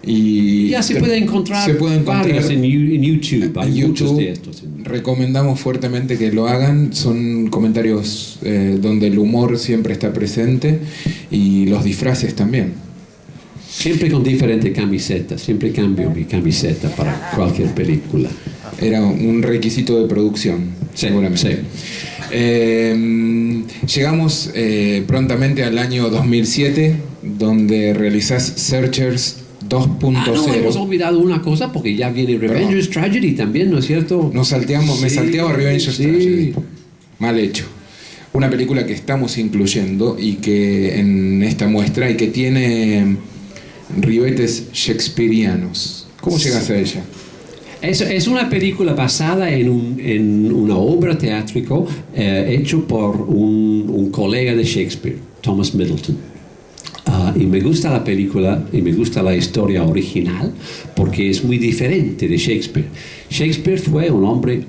y ya se puede encontrar varios en YouTube. Hay muchos de estos. Recomendamos fuertemente que lo hagan. Son comentarios donde el humor siempre está presente y los disfraces también. Siempre con diferentes camisetas. Siempre cambio mi camiseta para cualquier película. Era un requisito de producción, seguramente. Sí. Llegamos prontamente al año 2007, donde realizás Searchers 2.0. No, hemos olvidado una cosa, porque ya viene Revenger's Tragedy también, ¿no es cierto? Me salteaba Revenger's Tragedy. Mal hecho. Una película que estamos incluyendo y que en esta muestra y que tiene ribetes shakespearianos. ¿Cómo llegas a ella? Es una película basada en una obra teátrica hecho por un colega de Shakespeare, Thomas Middleton. Y me gusta la película y me gusta la historia original porque es muy diferente de Shakespeare. Shakespeare fue un hombre,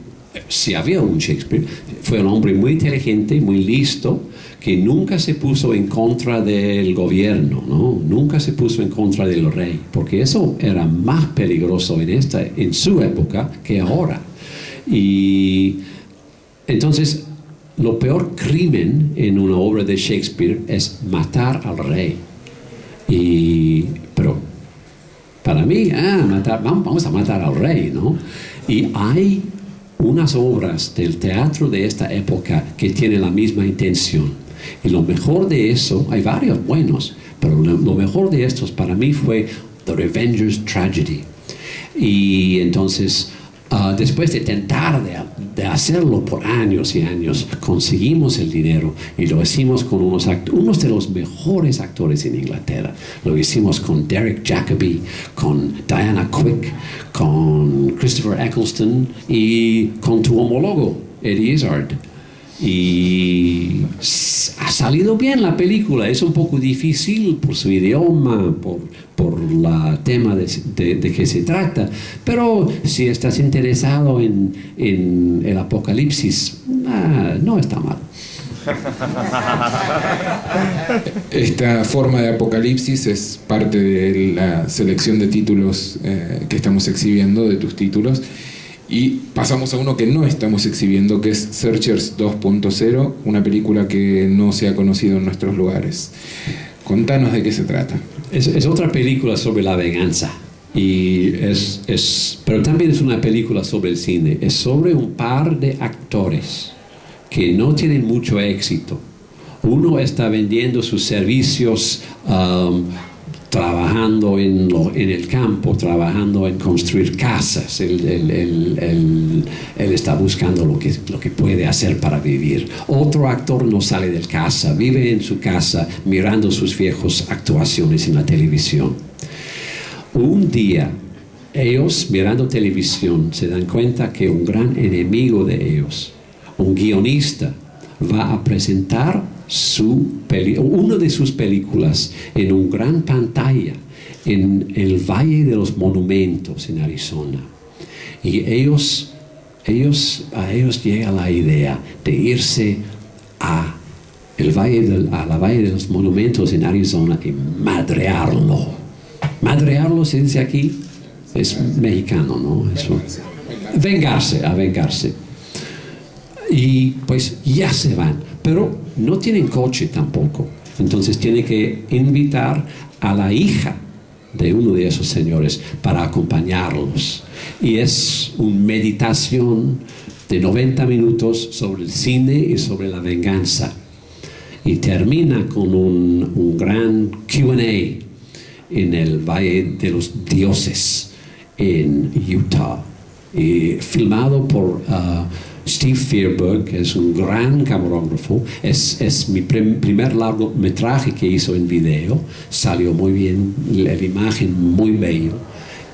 si había un Shakespeare, fue un hombre muy inteligente, muy listo, que nunca se puso en contra del gobierno, ¿no? Nunca se puso en contra del rey, porque eso era más peligroso en su época que ahora. Y entonces, lo peor crimen en una obra de Shakespeare es matar al rey. Pero para mí, vamos a matar al rey, ¿no? Y hay unas obras del teatro de esta época que tienen la misma intención. Y lo mejor de eso, hay varios buenos, pero lo mejor de estos para mí fue The Revenger's Tragedy. Y entonces Después de tentar de hacerlo por años y años, conseguimos el dinero y lo hicimos con unos de los mejores actores en Inglaterra. Lo hicimos con Derek Jacobi, con Diana Quick, con Christopher Eccleston y con tu homólogo, Eddie Izzard. Y ha salido bien la película. Es un poco difícil por su idioma, por el tema de que se trata, pero si estás interesado en el apocalipsis, no está mal. Esta forma de apocalipsis es parte de la selección de títulos que estamos exhibiendo, de tus títulos. Y pasamos a uno que no estamos exhibiendo, que es Searchers 2.0, una película que no se ha conocido en nuestros lugares. Contanos de qué se trata. Es otra película sobre la venganza. Pero también es una película sobre el cine. Es sobre un par de actores que no tienen mucho éxito. Uno está vendiendo sus servicios, trabajando en el campo, trabajando en construir casas. Él está buscando lo que puede hacer para vivir. Otro actor no sale de casa, vive en su casa mirando sus viejos actuaciones en la televisión. Un día, ellos mirando televisión se dan cuenta que un gran enemigo de ellos, un guionista, va a presentar una de sus películas en una gran pantalla en el Valle de los Monumentos en Arizona. Y a ellos llega la idea de irse a la Valle de los Monumentos en Arizona y madrearlo. Madrearlo se dice aquí, es mexicano, ¿no? Eso. Vengarse. Y pues ya se van, pero no tienen coche tampoco. Entonces tiene que invitar a la hija de uno de esos señores para acompañarlos. Y es una meditación de 90 minutos sobre el cine y sobre la venganza. Y termina con un gran Q&A en el Valle de los Dioses en Utah, y filmado por Steve Fierberg, que es un gran camarógrafo. Es mi primer largometraje que hizo en video. Salió muy bien, la imagen muy bello.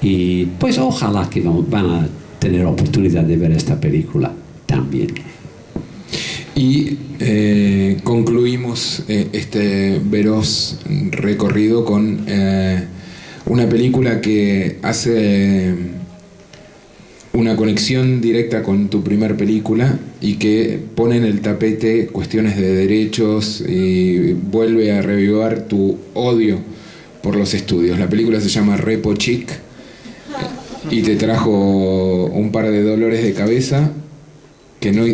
Y pues ojalá que van a tener oportunidad de ver esta película también. Y concluimos este veloz recorrido con una película que hace una conexión directa con tu primer película y que pone en el tapete cuestiones de derechos y vuelve a revivar tu odio por los estudios. La película se llama Repo Chic y te trajo un par de dolores de cabeza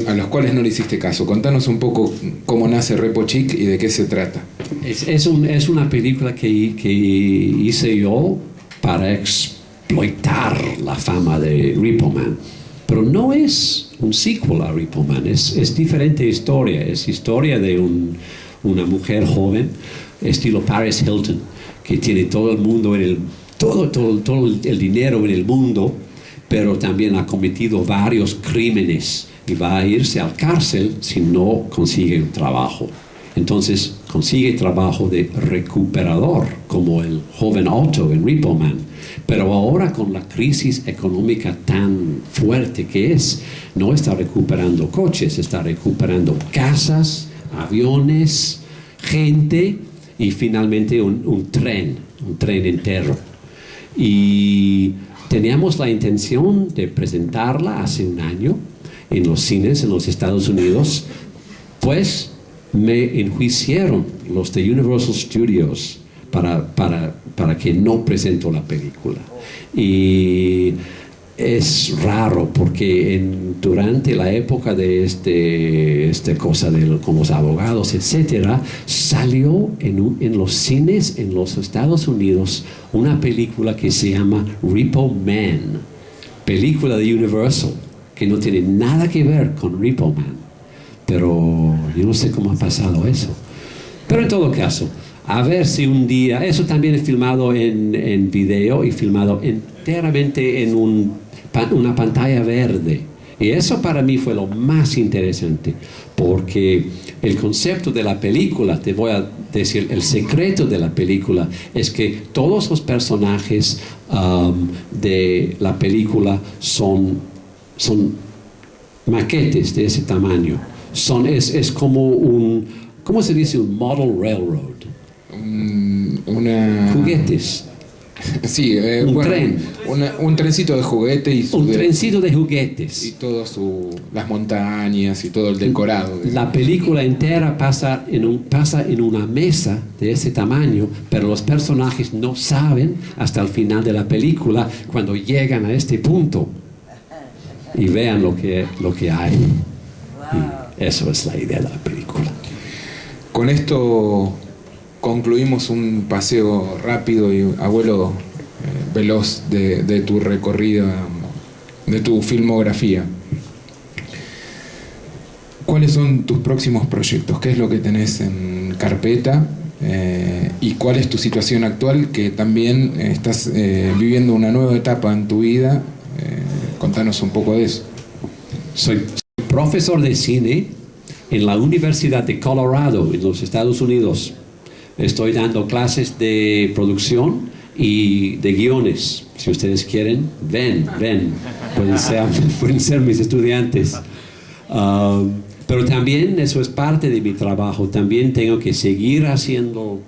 a los cuales no le hiciste caso. Contanos un poco cómo nace Repo Chic y de qué se trata. Es una película que hice yo para explotar la fama de Repo Man, pero no es un sequel a Repo Man, es diferente historia. Es historia de una mujer joven estilo Paris Hilton, que tiene todo el mundo todo el dinero en el mundo, pero también ha cometido varios crímenes y va a irse a la cárcel si no consigue un trabajo. Entonces consigue trabajo de recuperador, como el joven Otto en Repo Man. Pero ahora, con la crisis económica tan fuerte que no está recuperando coches, está recuperando casas, aviones, gente y finalmente un tren entero. Y teníamos la intención de presentarla hace un año en los cines en los Estados Unidos, pues me enjuiciaron los de Universal Studios para que no presento la película. Y es raro porque durante la época de esta cosa con los abogados, etcétera, salió en los cines en los Estados Unidos una película que se llama Repo Man, película de Universal, que no tiene nada que ver con Repo Man. Pero yo no sé cómo ha pasado eso. Pero en todo caso, a ver si un día... Eso también es filmado en video y filmado enteramente en un una pantalla verde. Y eso para mí fue lo más interesante, porque el concepto de la película, te voy a decir, el secreto de la película es que todos los personajes de la película son maquetes de ese tamaño. Es como ¿cómo se dice? Un model railroad. Juguetes. Sí, tren. Un trencito de juguete y trencito de juguetes. Y todas las montañas y todo el decorado. La película entera pasa en una mesa de ese tamaño, pero los personajes no saben hasta el final de la película cuando llegan a este punto y vean lo que hay. Y eso es la idea de la película. Con esto concluimos un paseo rápido y abuelo veloz de tu recorrido, de tu filmografía. ¿Cuáles son tus próximos proyectos? ¿Qué es lo que tenés en carpeta? ¿Y cuál es tu situación actual? Que también estás viviendo una nueva etapa en tu vida. Contanos un poco de eso. Soy profesor de cine en la Universidad de Colorado, en los Estados Unidos. Estoy dando clases de producción y de guiones. Si ustedes quieren, ven. Pueden ser mis estudiantes. Pero también eso es parte de mi trabajo. También tengo que seguir haciendo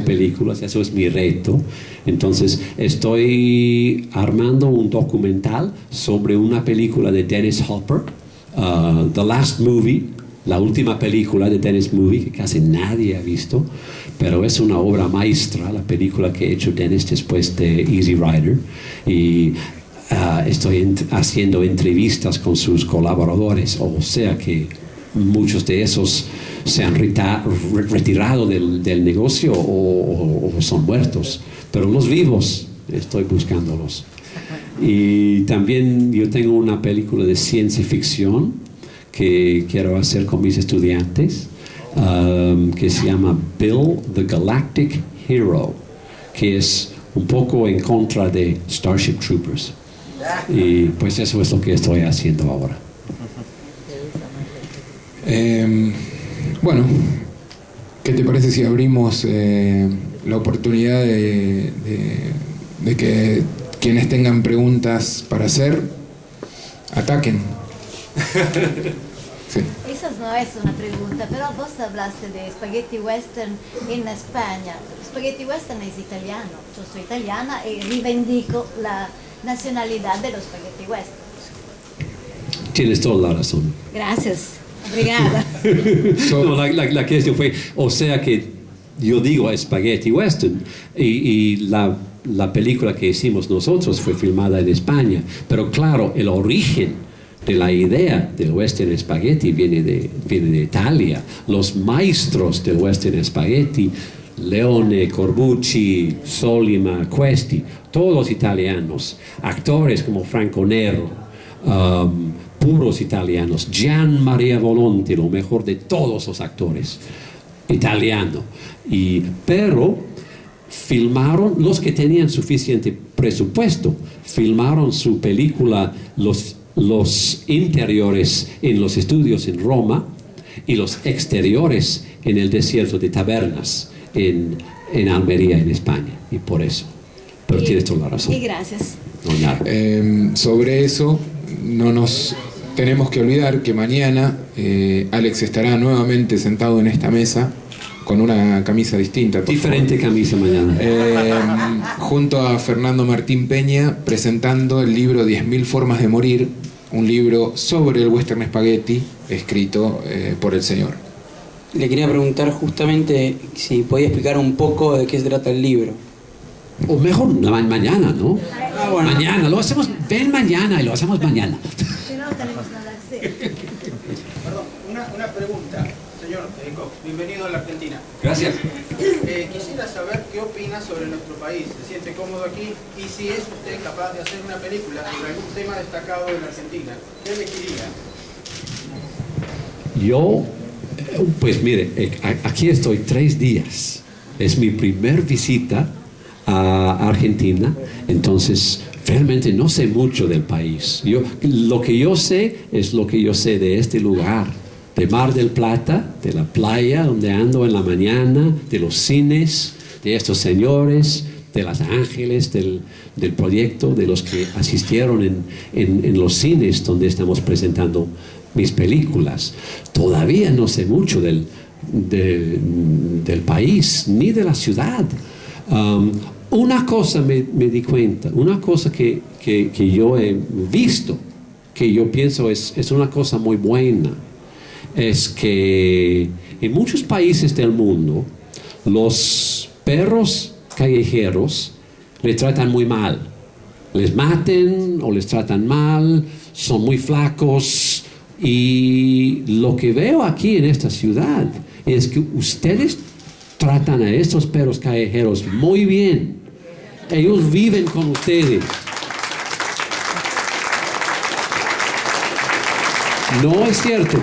películas. Eso es mi reto. Entonces estoy armando un documental sobre una película de Dennis Hopper, The Last Movie, la última película de Dennis Movie, que casi nadie ha visto, pero es una obra maestra, la película que ha hecho Dennis después de Easy Rider. Y estoy haciendo entrevistas con sus colaboradores, o sea que muchos de esos se han retirado del negocio o son muertos, pero los vivos estoy buscándolos. Y también yo tengo una película de ciencia ficción que quiero hacer con mis estudiantes, que se llama Bill the Galactic Hero, que es un poco en contra de Starship Troopers. Y pues eso es lo que estoy haciendo ahora. Bueno, ¿qué te parece si abrimos la oportunidad de que quienes tengan preguntas para hacer, ataquen? Sí. Esa no es una pregunta, pero vos hablaste de spaghetti western en España. Spaghetti western es italiano. Yo soy italiana y reivindico la nacionalidad de los spaghetti western. Tienes toda la razón. Gracias. Obrigada. No, la cuestión fue, o sea que yo digo spaghetti western y la película que hicimos nosotros fue filmada en España, pero claro, el origen de la idea del western spaghetti viene de Italia. Los maestros del western spaghetti, Leone, Corbucci, Sollima, Questi, todos italianos, actores como Franco Nero, puros italianos, Gian Maria Volonté, lo mejor de todos los actores, italiano. Pero filmaron, los que tenían suficiente presupuesto, filmaron su película, los interiores en los estudios en Roma y los exteriores en el desierto de Tabernas en Almería, en España, y por eso. Pero tienes toda la razón. Y gracias. No, nada. Sobre eso, no nos tenemos que olvidar que mañana Alex estará nuevamente sentado en esta mesa con una camisa distinta. Diferente camisa mañana. Junto a Fernando Martín Peña, presentando el libro 10.000 formas de morir, un libro sobre el western spaghetti escrito por el señor. Le quería preguntar justamente si podía explicar un poco de qué se trata el libro. O mejor mañana, ¿no? Bueno. Mañana, lo hacemos, ven mañana y lo hacemos mañana. Si no tenemos nada que hacer. Perdón, una pregunta, señor Koch, bienvenido a la Argentina. Gracias. Quisiera saber qué opina sobre nuestro país, se siente cómodo aquí y si es usted capaz de hacer una película sobre algún tema destacado de la Argentina, ¿qué elegiría? Yo, pues mire, aquí estoy 3 días. Es mi primer visita a Argentina, entonces realmente no sé mucho del país. Lo que yo sé es lo que yo sé de este lugar, de Mar del Plata, de la playa donde ando en la mañana, de los cines, de estos señores, de Los Ángeles, del proyecto, de los que asistieron en los cines donde estamos presentando mis películas. Todavía no sé mucho del país, ni de la ciudad. Una cosa me di cuenta, una cosa que yo he visto, que yo pienso es una cosa muy buena, es que en muchos países del mundo los perros callejeros les tratan muy mal, les maten o les tratan mal, son muy flacos, y lo que veo aquí en esta ciudad es que ustedes tratan a estos perros callejeros muy bien. Ellos viven con ustedes. No es cierto,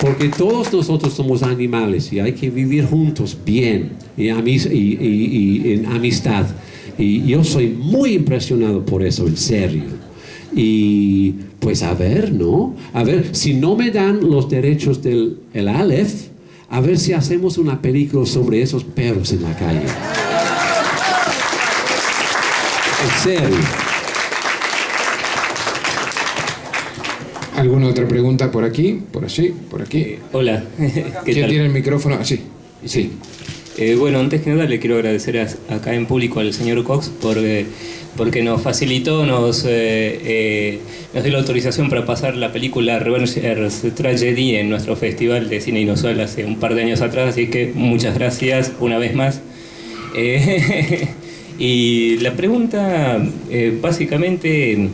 porque todos nosotros somos animales y hay que vivir juntos bien y en amistad. Y yo soy muy impresionado por eso, en serio. Y pues a ver, ¿no? A ver, si no me dan los derechos del Aleph, a ver si hacemos una película sobre esos perros en la calle. En serio. ¿Alguna otra pregunta por aquí? ¿Por allí? ¿Por aquí? Hola, ¿qué ¿Quién tal? tiene el micrófono? Ah, sí. Sí. Bueno, antes que nada le quiero agradecer acá en público al señor Cox porque nos facilitó, nos dio la autorización para pasar la película Revenge Tragedy en nuestro Festival de Cine Inusual hace un par de años atrás, así que muchas gracias una vez más. Y la pregunta básicamente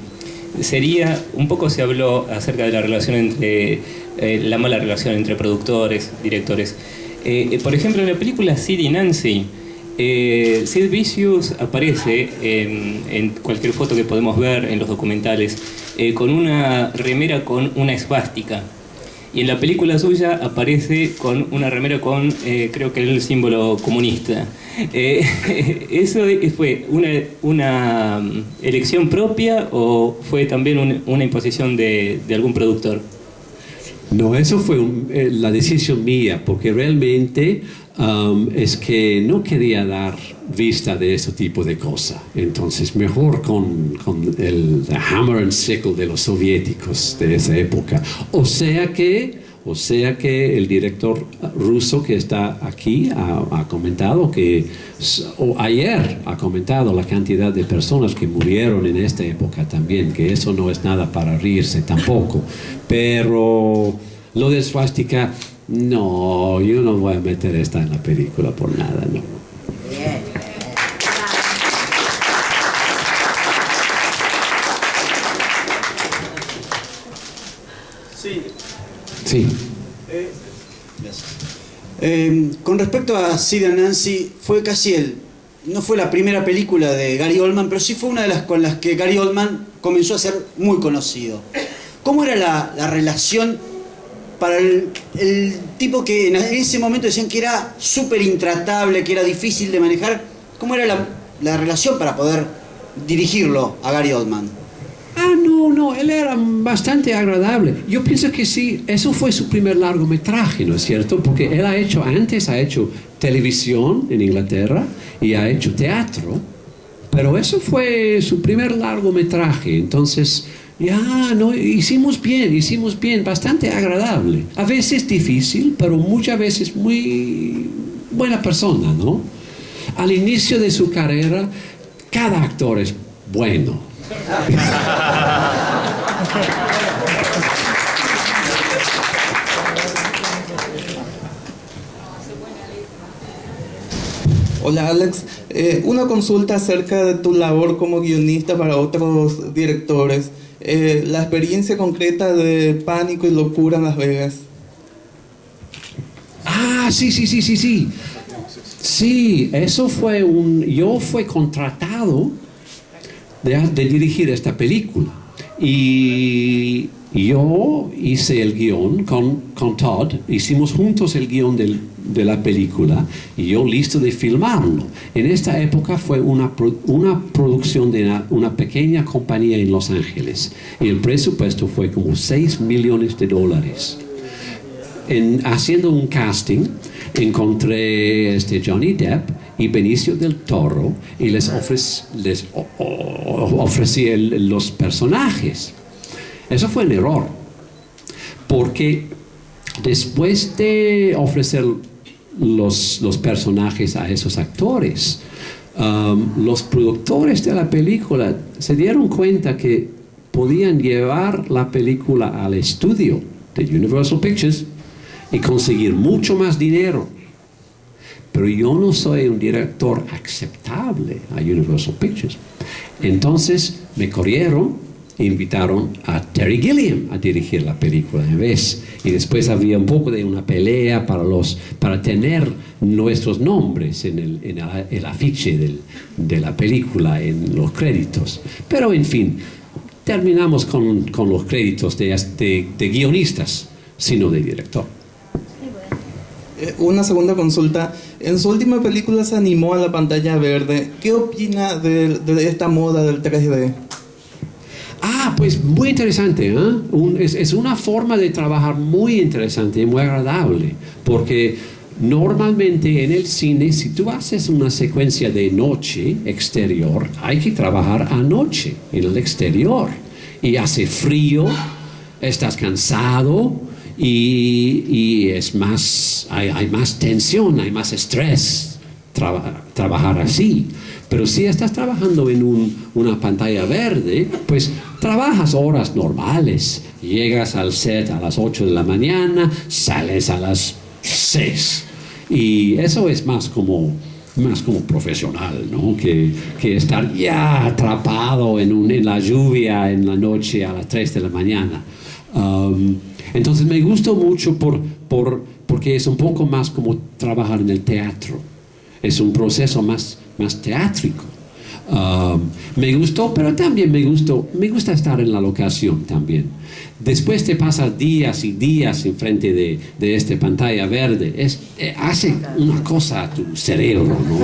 sería, un poco se habló acerca de la relación entre, la mala relación entre productores, directores. Por ejemplo, en la película Sid y Nancy, Sid Vicious aparece en cualquier foto que podemos ver en los documentales con una remera con una esvástica. Y en la película suya aparece con una remera con, creo que el símbolo comunista. ¿Eso fue una elección propia o fue también una imposición de algún productor? No, eso fue la decisión mía, porque realmente es que no quería dar vista de ese tipo de cosas. Entonces, mejor con el hammer and sickle de los soviéticos de esa época. O sea que el director ruso que está aquí ha comentado o ayer ha comentado la cantidad de personas que murieron en esta época también, que eso no es nada para reírse tampoco. Pero lo de swastika, no, yo no voy a meter esta en la película por nada, no. Sí. Sí. Con respecto a Sid and Nancy, fue casi no fue la primera película de Gary Oldman, pero sí fue una de las con las que Gary Oldman comenzó a ser muy conocido. ¿Cómo era la relación para el tipo que en ese momento decían que era súper intratable, que era difícil de manejar? ¿Cómo era la relación para poder dirigirlo a Gary Oldman? No, él era bastante agradable. Yo pienso que sí, eso fue su primer largometraje, ¿no es cierto? Porque él ha hecho televisión en Inglaterra y ha hecho teatro, pero eso fue su primer largometraje. Entonces, hicimos bien, bastante agradable. A veces difícil, pero muchas veces muy buena persona, ¿no? Al inicio de su carrera, cada actor es bueno. Hola Alex, una consulta acerca de tu labor como guionista para otros directores. La experiencia concreta de Pánico y Locura en Las Vegas. Ah, sí. Sí, eso fue yo fui contratado de dirigir esta película. Y yo hice el guión con Todd, hicimos juntos el guión de la película y yo listo de filmarlo. En esta época fue una producción de una pequeña compañía en Los Ángeles y el presupuesto fue como $6 millones. Haciendo un casting encontré Johnny Depp y Benicio del Toro y les ofrecí los personajes. Eso fue un error, porque después de ofrecer los personajes a esos actores, los productores de la película se dieron cuenta que podían llevar la película al estudio de Universal Pictures y conseguir mucho más dinero. Pero yo no soy un director aceptable a Universal Pictures. Entonces me corrieron e invitaron a Terry Gilliam a dirigir la película en vez. Y después había un poco de una pelea para tener nuestros nombres en el afiche de la película, en los créditos. Pero en fin, terminamos con los créditos de guionistas, sino de director. Una segunda consulta. En su última película se animó a la pantalla verde. ¿Qué opina de esta moda del 3D? Pues muy interesante, ¿eh? Es una forma de trabajar muy interesante y muy agradable, porque normalmente en el cine, si tú haces una secuencia de noche exterior, hay que trabajar anoche en el exterior, y hace frío, estás cansado, y es más, hay más tensión, hay más estrés trabajar así. Pero si estás trabajando en una pantalla verde, pues trabajas horas normales. Llegas al set a las 8 de la mañana, sales a las 6. Y eso es más como profesional, ¿no? Que estar ya atrapado en la lluvia en la noche a las 3 de la mañana. Entonces me gustó mucho porque es un poco más como trabajar en el teatro. Es un proceso más teátrico. Me gustó, pero también me gusta estar en la locación también. Después te pasas días y días enfrente de esta pantalla verde, hace una cosa a tu cerebro, ¿no?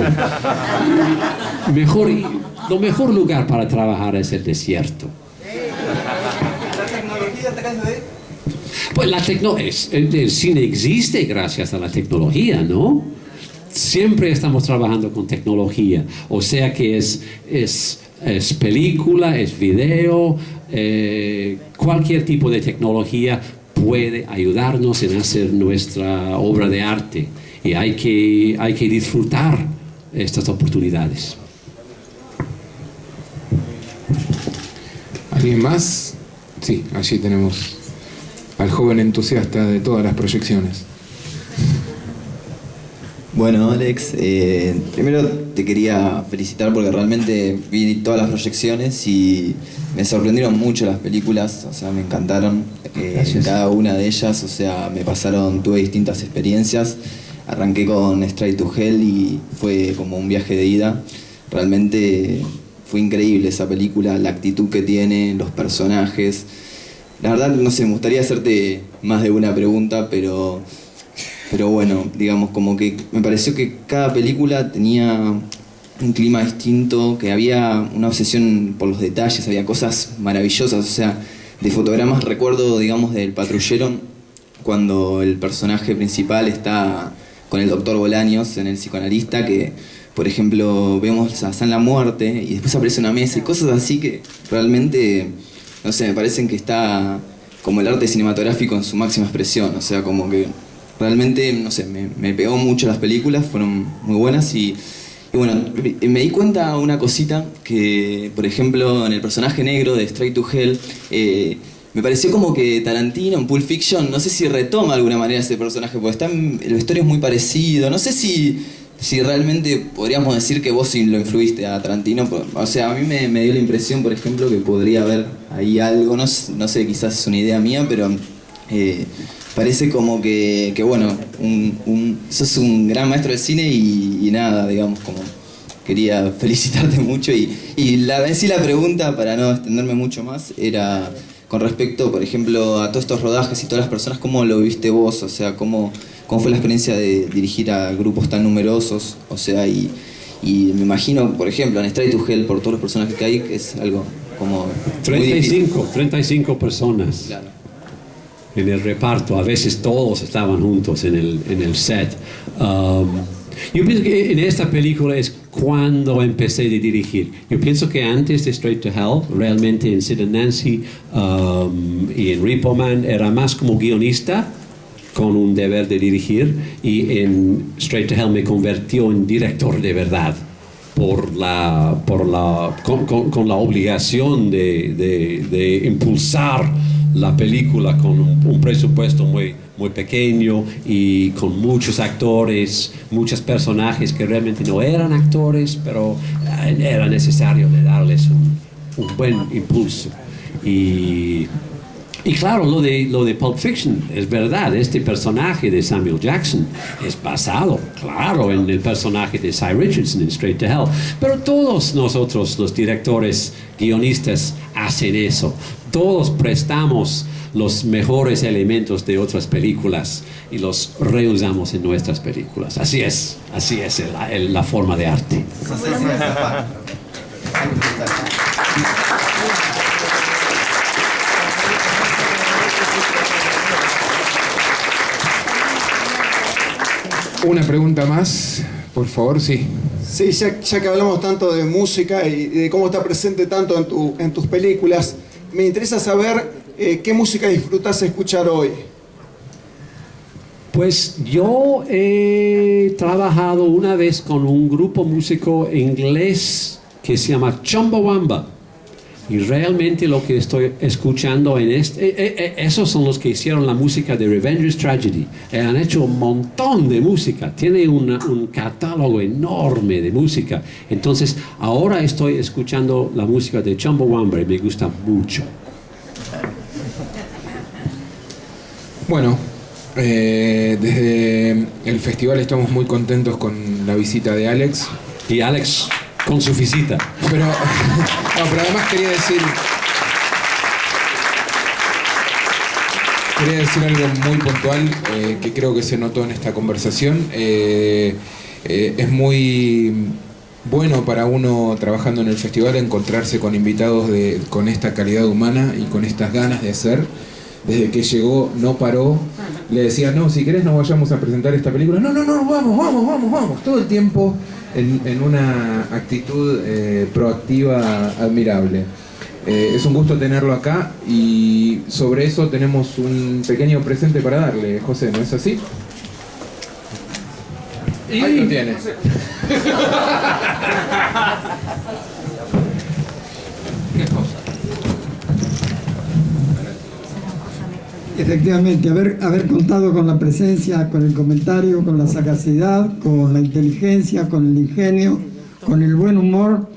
Lo mejor lugar para trabajar es el desierto. ¿La tecnología 3D? Pues el cine existe gracias a la tecnología, ¿no? Siempre estamos trabajando con tecnología, o sea que es película, es video, cualquier tipo de tecnología puede ayudarnos en hacer nuestra obra de arte, y hay que disfrutar estas oportunidades. ¿Alguien más? Sí, allí tenemos al joven entusiasta de todas las proyecciones. Bueno, Alex, primero te quería felicitar porque realmente vi todas las proyecciones y me sorprendieron mucho las películas, o sea, me encantaron cada una de ellas, o sea, tuve distintas experiencias. Arranqué con Straight to Hell y fue como un viaje de ida. Realmente fue increíble esa película, la actitud que tiene, los personajes. La verdad, no sé, me gustaría hacerte más de una pregunta, pero bueno, digamos, como que me pareció que cada película tenía un clima distinto, que había una obsesión por los detalles, había cosas maravillosas, o sea, de fotogramas recuerdo, digamos, del Patrullero, cuando el personaje principal está con el doctor Bolaños en El psicoanalista, que, por ejemplo, vemos a San la Muerte y después aparece una mesa y cosas así que realmente, no sé, me parecen que está como el arte cinematográfico en su máxima expresión, o sea, como que realmente, no sé, me pegó mucho las películas, fueron muy buenas y bueno, me di cuenta una cosita que, por ejemplo, en el personaje negro de Straight to Hell, me pareció como que Tarantino en Pulp Fiction, no sé si retoma de alguna manera ese personaje, porque el vestuario es muy parecido, no sé si realmente podríamos decir que vos sí lo influiste a Tarantino, o sea, a mí me dio la impresión, por ejemplo, que podría haber ahí algo, no sé, quizás es una idea mía, pero parece como que bueno, sos un gran maestro de cine y nada, digamos, como quería felicitarte mucho en sí la pregunta, para no extenderme mucho más, era con respecto, por ejemplo, a todos estos rodajes y todas las personas, ¿cómo lo viste vos? O sea, ¿cómo fue la experiencia de dirigir a grupos tan numerosos? O sea, y me imagino, por ejemplo, en Straight to Hell, por todos los personajes que hay, que es algo como 35 personas. Claro. En el reparto, a veces todos estaban juntos en el set. Yo pienso que en esta película es cuando empecé a dirigir. Yo pienso que antes de Straight to Hell, realmente en Sid and Nancy y en Repo Man era más como guionista con un deber de dirigir, y en Straight to Hell me convirtió en director de verdad con la obligación de impulsar la película con un presupuesto muy pequeño y con muchos actores, muchos personajes que realmente no eran actores, pero era necesario de darles un buen impulso. Y claro, lo de Pulp Fiction es verdad. Este personaje de Samuel Jackson es basado, claro, en el personaje de Cy Richardson en Straight to Hell. Pero todos nosotros, los directores, guionistas, hacen eso. Todos prestamos los mejores elementos de otras películas y los reusamos en nuestras películas. Así es la forma de arte. Una pregunta más, por favor, sí. Sí, ya que hablamos tanto de música y de cómo está presente tanto en tus películas, me interesa saber qué música disfrutas escuchar hoy. Pues yo he trabajado una vez con un grupo músico inglés que se llama Chumbawamba. Y realmente lo que estoy escuchando en esos son los que hicieron la música de Revenger's Tragedy. Han hecho un montón de música, tiene un catálogo enorme de música. Entonces ahora estoy escuchando la música de Chumbawamba y me gusta mucho. Bueno, desde el festival estamos muy contentos con la visita de Alex. Y Alex con su visita. Pero además quería decir algo muy puntual que creo que se notó en esta conversación. Es muy bueno para uno trabajando en el festival encontrarse con invitados con esta calidad humana y con estas ganas de hacer. Desde que llegó no paró, le decía, no, si querés no vayamos a presentar esta película. No, vamos. Todo el tiempo en una actitud proactiva admirable. Es un gusto tenerlo acá y sobre eso tenemos un pequeño presente para darle, José, ¿no es así? Ahí lo tienes. Efectivamente, haber contado con la presencia, con el comentario, con la sagacidad, con la inteligencia, con el ingenio, con el buen humor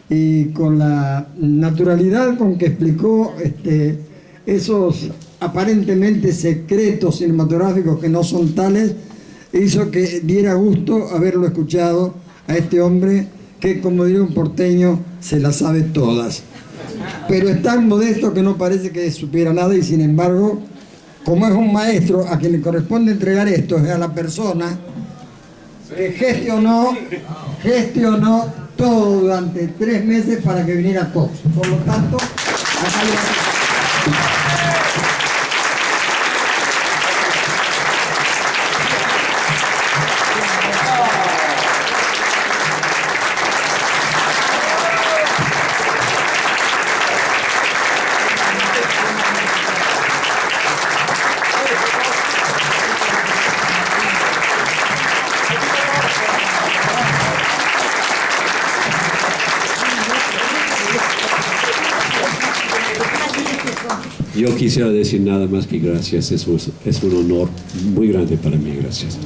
y con la naturalidad con que explicó esos aparentemente secretos cinematográficos que no son tales, hizo que diera gusto haberlo escuchado a este hombre que, como diría un porteño, se las sabe todas. Pero es tan modesto que no parece que supiera nada y sin embargo, como es un maestro a quien le corresponde entregar esto, es a la persona que gestionó todo durante 3 meses para que viniera todos. Por lo tanto, acá Yo quisiera decir nada más que gracias, es un honor muy grande para mí, gracias.